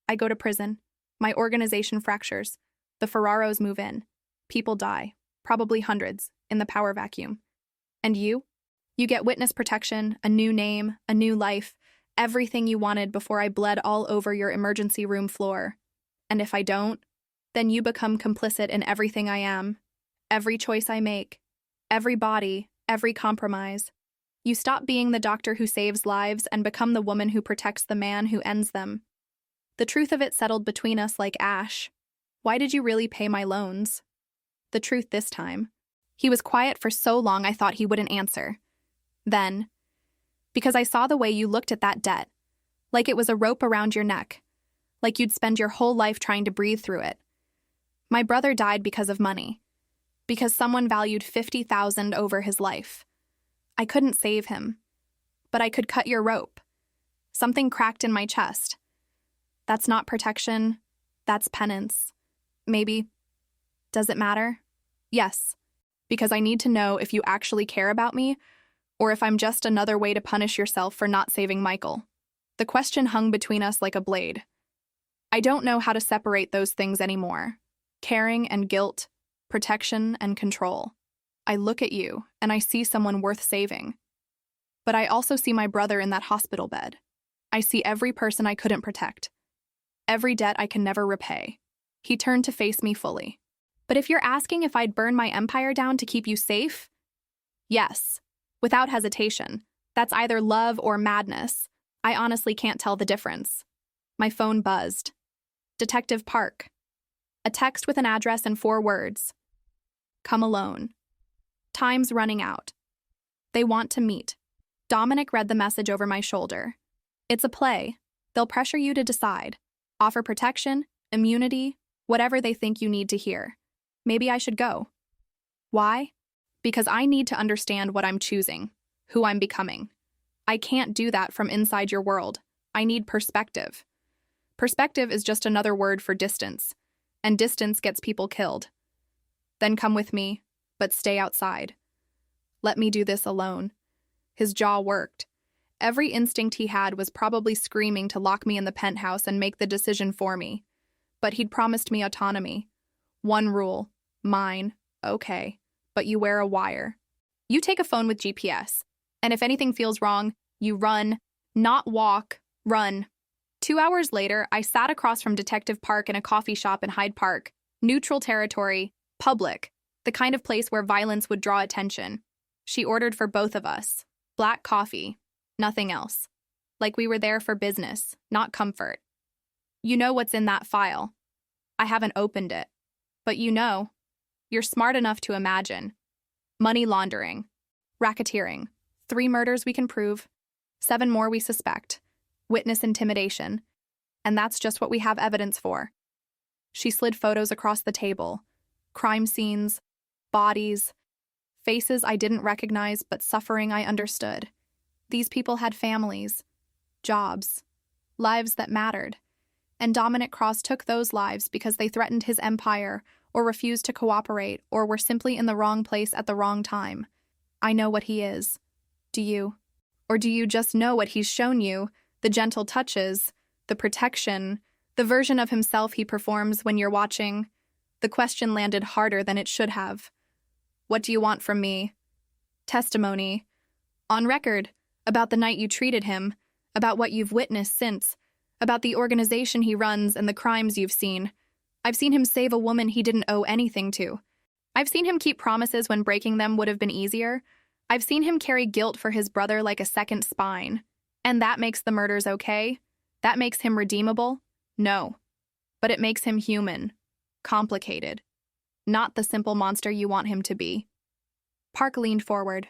I go to prison. My organization fractures. The Ferraros move in. People die. Probably hundreds. In the power vacuum. And you? You get witness protection, a new name, a new life, everything you wanted before I bled all over your emergency room floor. And if I don't, then you become complicit in everything I am. Every choice I make. Every body. Every compromise. You stop being the doctor who saves lives and become the woman who protects the man who ends them. The truth of it settled between us like ash. Why did you really pay my loans? The truth this time. He was quiet for so long I thought he wouldn't answer. Then, because I saw the way you looked at that debt, like it was a rope around your neck, like you'd spend your whole life trying to breathe through it. My brother died because of money, because someone valued $50,000 over his life. I couldn't save him, but I could cut your rope. Something cracked in my chest. That's not protection, that's penance. Maybe. Does it matter? Yes, because I need to know if you actually care about me, or if I'm just another way to punish yourself for not saving Michael. The question hung between us like a blade. I don't know how to separate those things anymore. Caring and guilt, protection and control. I look at you, and I see someone worth saving. But I also see my brother in that hospital bed. I see every person I couldn't protect. Every debt I can never repay. He turned to face me fully. But if you're asking if I'd burn my empire down to keep you safe? Yes, without hesitation. That's either love or madness. I honestly can't tell the difference. My phone buzzed. Detective Park. A text with an address and 4 words. Come alone. Time's running out. They want to meet. Dominic read the message over my shoulder. It's a play. They'll pressure you to decide. Offer protection, immunity, whatever they think you need to hear. Maybe I should go. Why? Because I need to understand what I'm choosing, who I'm becoming. I can't do that from inside your world. I need perspective. Perspective is just another word for distance, and distance gets people killed. Then come with me, but stay outside. Let me do this alone. His jaw worked. Every instinct he had was probably screaming to lock me in the penthouse and make the decision for me. But he'd promised me autonomy. One rule, mine, okay, but you wear a wire. You take a phone with GPS, and if anything feels wrong, you run, not walk, run. 2 hours later, I sat across from Detective Park in a coffee shop in Hyde Park, neutral territory, public, the kind of place where violence would draw attention. She ordered for both of us, black coffee, nothing else. Like we were there for business, not comfort. You know what's in that file. I haven't opened it. But you know, you're smart enough to imagine. Money laundering, racketeering, 3 murders we can prove, 7 more we suspect, witness intimidation, and that's just what we have evidence for. She slid photos across the table, crime scenes, bodies, faces I didn't recognize but suffering I understood. These people had families, jobs, lives that mattered, and Dominic Cross took those lives because they threatened his empire or refused to cooperate or were simply in the wrong place at the wrong time. I know what he is. Do you? Or do you just know what he's shown you, the gentle touches, the protection, the version of himself he performs when you're watching? The question landed harder than it should have. What do you want from me? Testimony. On record, about the night you treated him, about what you've witnessed since, about the organization he runs and the crimes you've seen. I've seen him save a woman he didn't owe anything to. I've seen him keep promises when breaking them would have been easier. I've seen him carry guilt for his brother like a second spine. And that makes the murders okay? That makes him redeemable? No. But it makes him human. Complicated. Not the simple monster you want him to be. Park leaned forward.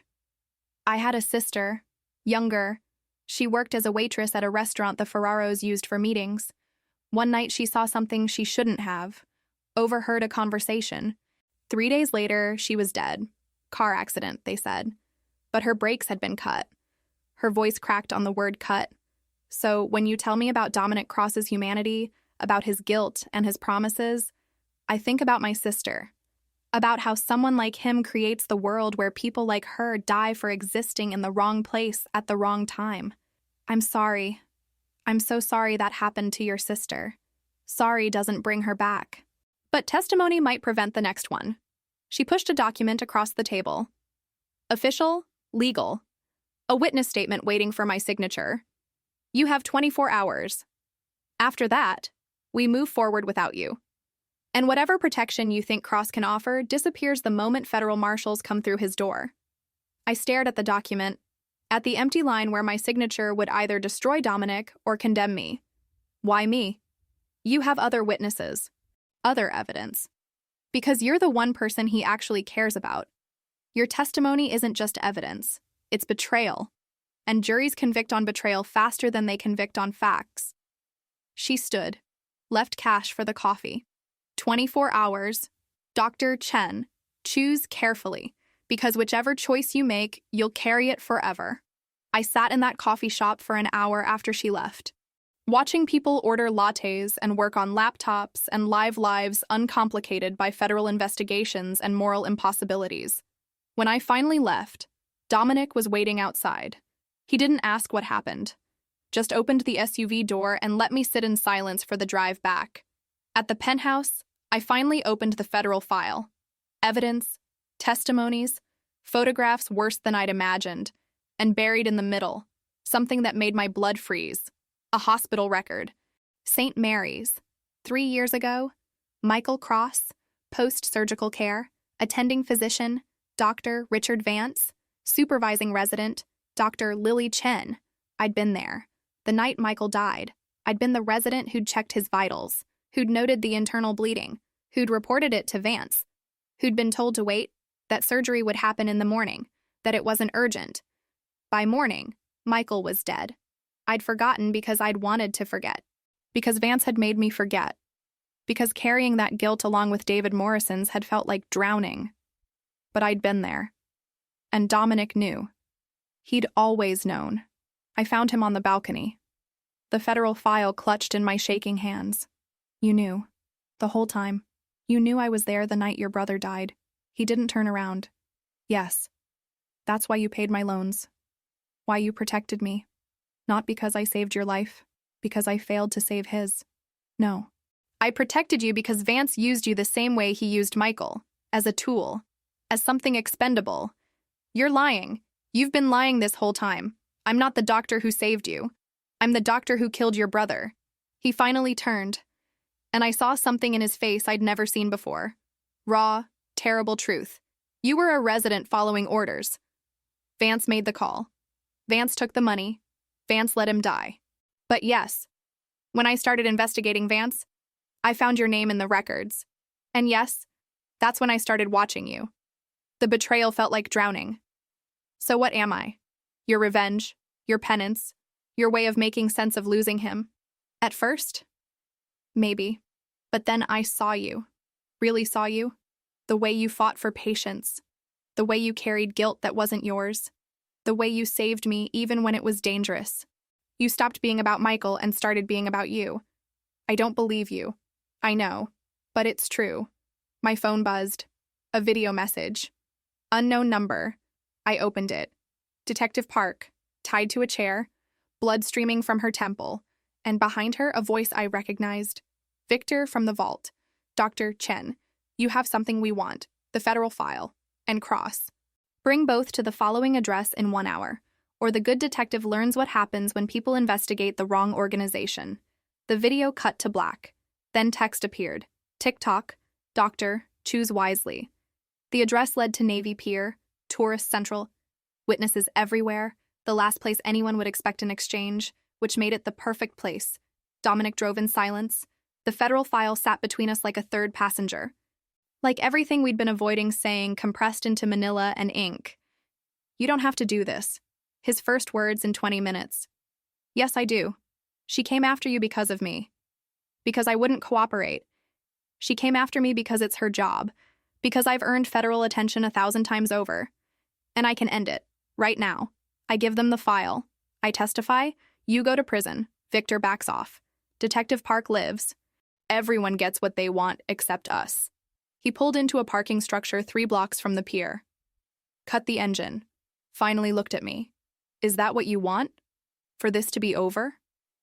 I had a sister, younger. She worked as a waitress at a restaurant the Ferraros used for meetings. One night she saw something she shouldn't have. Overheard a conversation. 3 days later, she was dead. Car accident, they said. But her brakes had been cut. Her voice cracked on the word cut. So when you tell me about Dominic Cross's humanity, about his guilt and his promises, I think about my sister. About how someone like him creates the world where people like her die for existing in the wrong place at the wrong time. I'm sorry. I'm so sorry that happened to your sister. Sorry doesn't bring her back. But testimony might prevent the next one. She pushed a document across the table. Official, legal. A witness statement waiting for my signature. You have 24 hours. After that, we move forward without you. And whatever protection you think Cross can offer disappears the moment federal marshals come through his door. I stared at the document, at the empty line where my signature would either destroy Dominic or condemn me. Why me? You have other witnesses, other evidence. Because you're the one person he actually cares about. Your testimony isn't just evidence, it's betrayal. And juries convict on betrayal faster than they convict on facts. She stood, left cash for the coffee. 24 hours. Dr. Chen, choose carefully, because whichever choice you make, you'll carry it forever. I sat in that coffee shop for an hour after she left, watching people order lattes and work on laptops and live lives uncomplicated by federal investigations and moral impossibilities. When I finally left, Dominic was waiting outside. He didn't ask what happened, just opened the SUV door and let me sit in silence for the drive back. At the penthouse, I finally opened the federal file. Evidence, testimonies, photographs worse than I'd imagined, and buried in the middle, something that made my blood freeze. A hospital record. St. Mary's. 3 years ago. Michael Cross. Post-surgical care. Attending physician. Dr. Richard Vance. Supervising resident. Dr. Lily Chen. I'd been there. The night Michael died. I'd been the resident who'd checked his vitals, who'd noted the internal bleeding, who'd reported it to Vance, who'd been told to wait, that surgery would happen in the morning, that it wasn't urgent. By morning, Michael was dead. I'd forgotten because I'd wanted to forget. Because Vance had made me forget. because carrying that guilt along with David Morrison's had felt like drowning. But I'd been there. And Dominic knew. He'd always known. I found him on the balcony. The federal file clutched in my shaking hands. You knew. The whole time. You knew I was there the night your brother died. He didn't turn around. Yes. That's why you paid my loans. Why you protected me. Not because I saved your life, because I failed to save his. No. I protected you because Vance used you the same way he used Michael, as a tool, as something expendable. You're lying. You've been lying this whole time. I'm not the doctor who saved you. I'm the doctor who killed your brother. He finally turned, and I saw something in his face I'd never seen before. Raw, terrible truth. You were a resident following orders. Vance made the call. Vance took the money. Vance let him die. But yes, when I started investigating Vance, I found your name in the records. And yes, that's when I started watching you. The betrayal felt like drowning. So what am I? Your revenge, your penance, your way of making sense of losing him? At first? Maybe. But then I saw you. Really saw you. The way you fought for patience. The way you carried guilt that wasn't yours. The way you saved me even when it was dangerous. You stopped being about Michael and started being about you. I don't believe you. I know. But it's true. My phone buzzed. A video message. Unknown number. I opened it. Detective Park, tied to a chair, blood streaming from her temple, and behind her a voice I recognized. Victor from the vault. Dr. Chen, you have something we want. The federal file. And cross. Bring both to the following address in 1 hour, or the good detective learns what happens when people investigate the wrong organization. The video cut to black. Then text appeared. TikTok, doctor, choose wisely. The address led to Navy Pier, Tourist Central, witnesses everywhere, the last place anyone would expect an exchange, which made it the perfect place. Dominic drove in silence. The federal file sat between us like a third passenger. Like everything we'd been avoiding saying compressed into manila and ink. You don't have to do this. His first words in 20 minutes. Yes, I do. She came after you because of me. Because I wouldn't cooperate. She came after me because it's her job. Because I've earned federal attention 1,000 times over. And I can end it. Right now. I give them the file. I testify. You go to prison. Victor backs off. Detective Park lives. Everyone gets what they want except us. He pulled into a parking structure 3 blocks from the pier. Cut the engine. Finally looked at me. Is that what you want? For this to be over?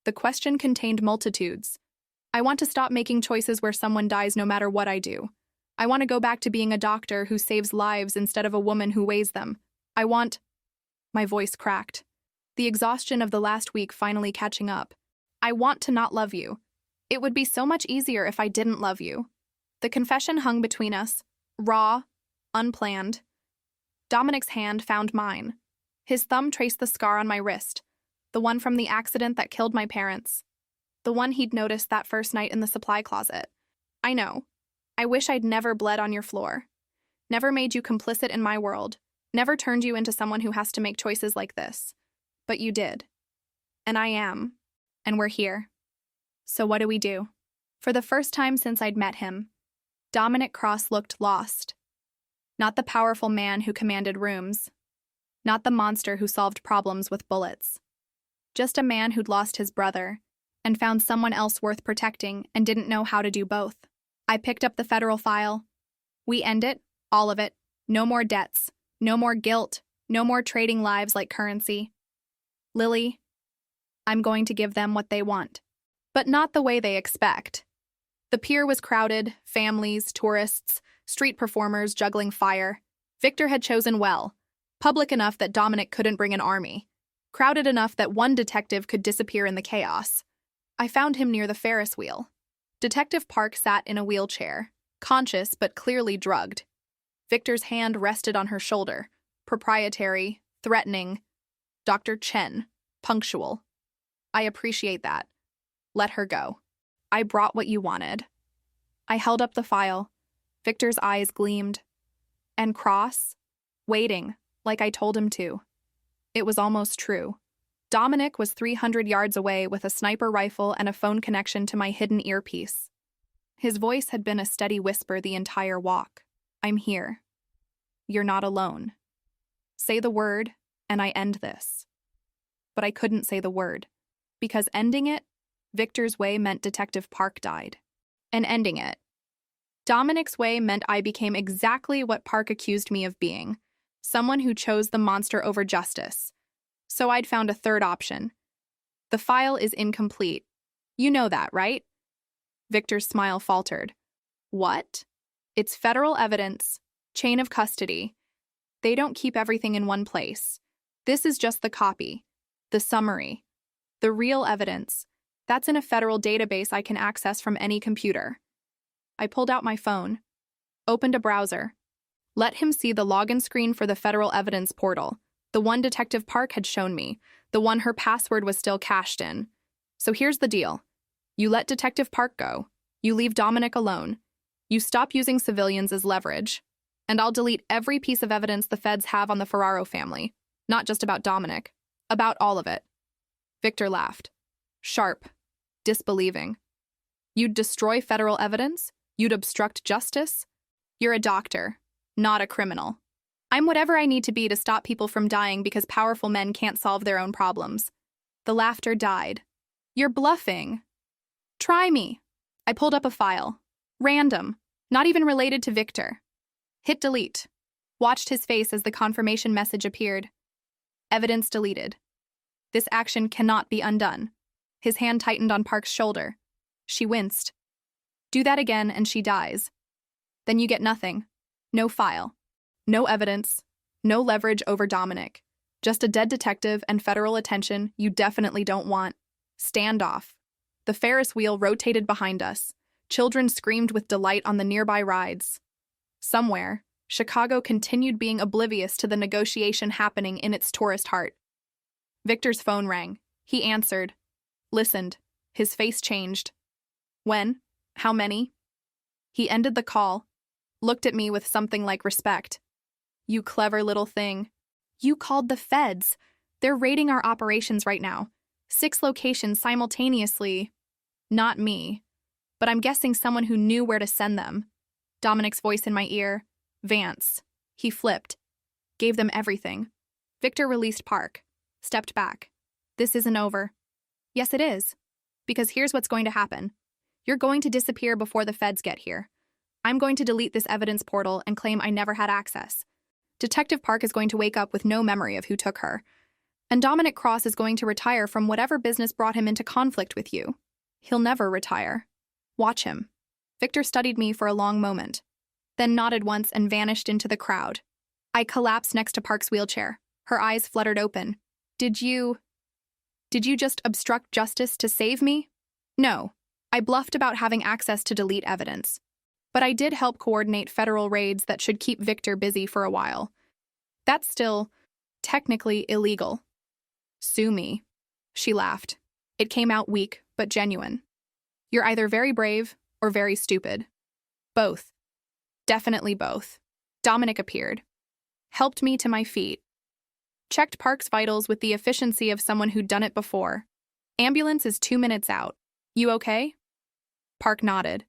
The question contained multitudes. I want to stop making choices where someone dies no matter what I do. I want to go back to being a doctor who saves lives instead of a woman who weighs them. I want... My voice cracked. The exhaustion of the last week finally catching up. I want to not love you. It would be so much easier if I didn't love you. The confession hung between us, raw, unplanned. Dominic's hand found mine. His thumb traced the scar on my wrist, the one from the accident that killed my parents, the one he'd noticed that first night in the supply closet. I know. I wish I'd never bled on your floor, never made you complicit in my world, never turned you into someone who has to make choices like this. But you did. And I am. And we're here. So what do we do? For the first time since I'd met him, Dominic Cross looked lost. Not the powerful man who commanded rooms. Not the monster who solved problems with bullets. Just a man who'd lost his brother and found someone else worth protecting and didn't know how to do both. I picked up the federal file. We end it, all of it. No more debts. No more guilt. No more trading lives like currency. Lily, I'm going to give them what they want. But not the way they expect. The pier was crowded, families, tourists, street performers juggling fire. Victor had chosen well. Public enough that Dominic couldn't bring an army. Crowded enough that one detective could disappear in the chaos. I found him near the Ferris wheel. Detective Park sat in a wheelchair, conscious but clearly drugged. Victor's hand rested on her shoulder, proprietary, threatening. Dr. Chen, punctual. I appreciate that. Let her go. I brought what you wanted. I held up the file. Victor's eyes gleamed. And Cross? Waiting, like I told him to. It was almost true. Dominic was 300 yards away with a sniper rifle and a phone connection to my hidden earpiece. His voice had been a steady whisper the entire walk. I'm here. You're not alone. Say the word, and I end this. But I couldn't say the word, because ending it, Victor's way meant Detective Park died. And ending it, Dominic's way meant I became exactly what Park accused me of being, someone who chose the monster over justice. So I'd found a third option. The file is incomplete. You know that, right? Victor's smile faltered. What? It's federal evidence, chain of custody. They don't keep everything in one place. This is just the copy, the summary, the real evidence. That's in a federal database I can access from any computer. I pulled out my phone, opened a browser, let him see the login screen for the federal evidence portal, the one Detective Park had shown me, the one her password was still cached in. So here's the deal. You let Detective Park go. You leave Dominic alone. You stop using civilians as leverage. And I'll delete every piece of evidence the feds have on the Ferraro family. Not just about Dominic. About all of it. Victor laughed. Sharp. Disbelieving. You'd destroy federal evidence? You'd obstruct justice? You're a doctor, not a criminal. I'm whatever I need to be to stop people from dying because powerful men can't solve their own problems. The laughter died. You're bluffing. Try me. I pulled up a file. Random. Not even related to Victor. Hit delete. Watched his face as the confirmation message appeared. Evidence deleted. This action cannot be undone. His hand tightened on Park's shoulder. She winced. Do that again and she dies. Then you get nothing. No file. No evidence. No leverage over Dominic. Just a dead detective and federal attention you definitely don't want. Standoff. The Ferris wheel rotated behind us. Children screamed with delight on the nearby rides. Somewhere, Chicago continued being oblivious to the negotiation happening in its tourist heart. Victor's phone rang. He answered. Listened. His face changed. When? How many? He ended the call, looked at me with something like respect. You clever little thing. You called the feds. They're raiding our operations right now. 6 locations simultaneously. Not me. But I'm guessing someone who knew where to send them. Dominic's voice in my ear. Vance. He flipped. Gave them everything. Victor released Park. Stepped back. This isn't over. Yes, it is. Because here's what's going to happen. You're going to disappear before the feds get here. I'm going to delete this evidence portal and claim I never had access. Detective Park is going to wake up with no memory of who took her. And Dominic Cross is going to retire from whatever business brought him into conflict with you. He'll never retire. Watch him. Victor studied me for a long moment, then nodded once and vanished into the crowd. I collapsed next to Park's wheelchair. Her eyes fluttered open. Did you just obstruct justice to save me? No. I bluffed about having access to delete evidence. But I did help coordinate federal raids that should keep Victor busy for a while. That's still, technically, illegal. Sue me. She laughed. It came out weak, but genuine. You're either very brave or very stupid. Both. Definitely both. Dominic appeared. Helped me to my feet. Checked Park's vitals with the efficiency of someone who'd done it before. Ambulance is 2 minutes out. You okay? Park nodded.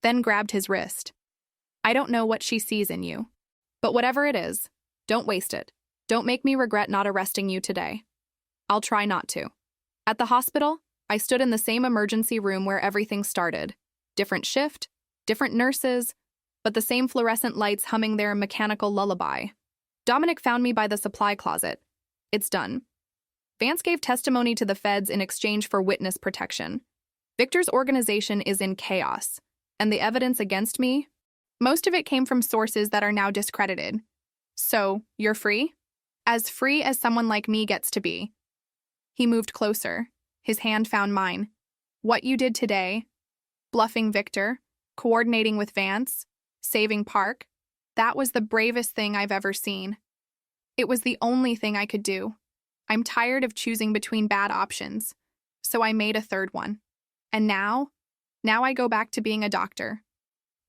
Then grabbed his wrist. I don't know what she sees in you. But whatever it is, don't waste it. Don't make me regret not arresting you today. I'll try not to. At the hospital, I stood in the same emergency room where everything started. Different shift, different nurses, but the same fluorescent lights humming their mechanical lullaby. Dominic found me by the supply closet. It's done. Vance gave testimony to the feds in exchange for witness protection. Victor's organization is in chaos, and the evidence against me, most of it came from sources that are now discredited. So, you're free? As free as someone like me gets to be. He moved closer. His hand found mine. What you did today, bluffing Victor, coordinating with Vance, saving Park, that was the bravest thing I've ever seen. It was the only thing I could do. I'm tired of choosing between bad options, so I made a third one. And now I go back to being a doctor.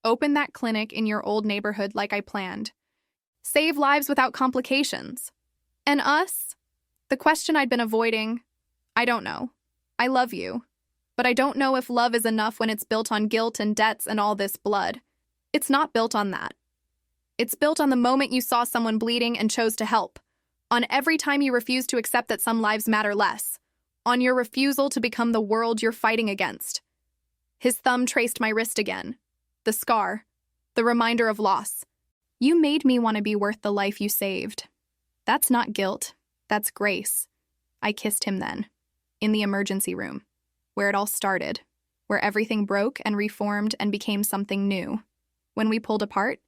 Open that clinic in your old neighborhood like I planned. Save lives without complications. And us? The question I'd been avoiding, I don't know. I love you. But I don't know if love is enough when it's built on guilt and debts and all this blood. It's not built on that. It's built on the moment you saw someone bleeding and chose to help. On every time you refuse to accept that some lives matter less. On your refusal to become the world you're fighting against. His thumb traced my wrist again. The scar. The reminder of loss. You made me want to be worth the life you saved. That's not guilt. That's grace. I kissed him then. In the emergency room. Where it all started. Where everything broke and reformed and became something new. When we pulled apart,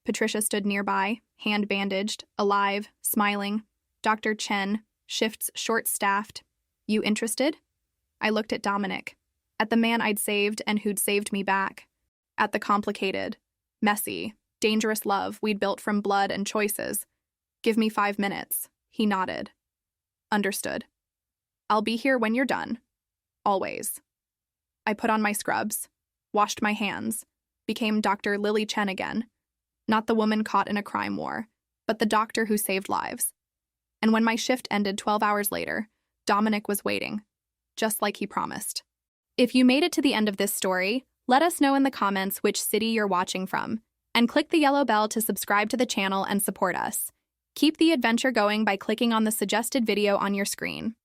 Patricia stood nearby, hand bandaged, alive, smiling. Dr. Chen, shifts short-staffed. You interested? I looked at Dominic. At the man I'd saved and who'd saved me back. At the complicated, messy, dangerous love we'd built from blood and choices. Give me 5 minutes. He nodded. Understood. I'll be here when you're done. Always. I put on my scrubs, washed my hands, became Dr. Lily Chen again. Not the woman caught in a crime war, but the doctor who saved lives. And when my shift ended 12 hours later, Dominic was waiting, just like he promised. If you made it to the end of this story, let us know in the comments which city you're watching from, and click the yellow bell to subscribe to the channel and support us. Keep the adventure going by clicking on the suggested video on your screen.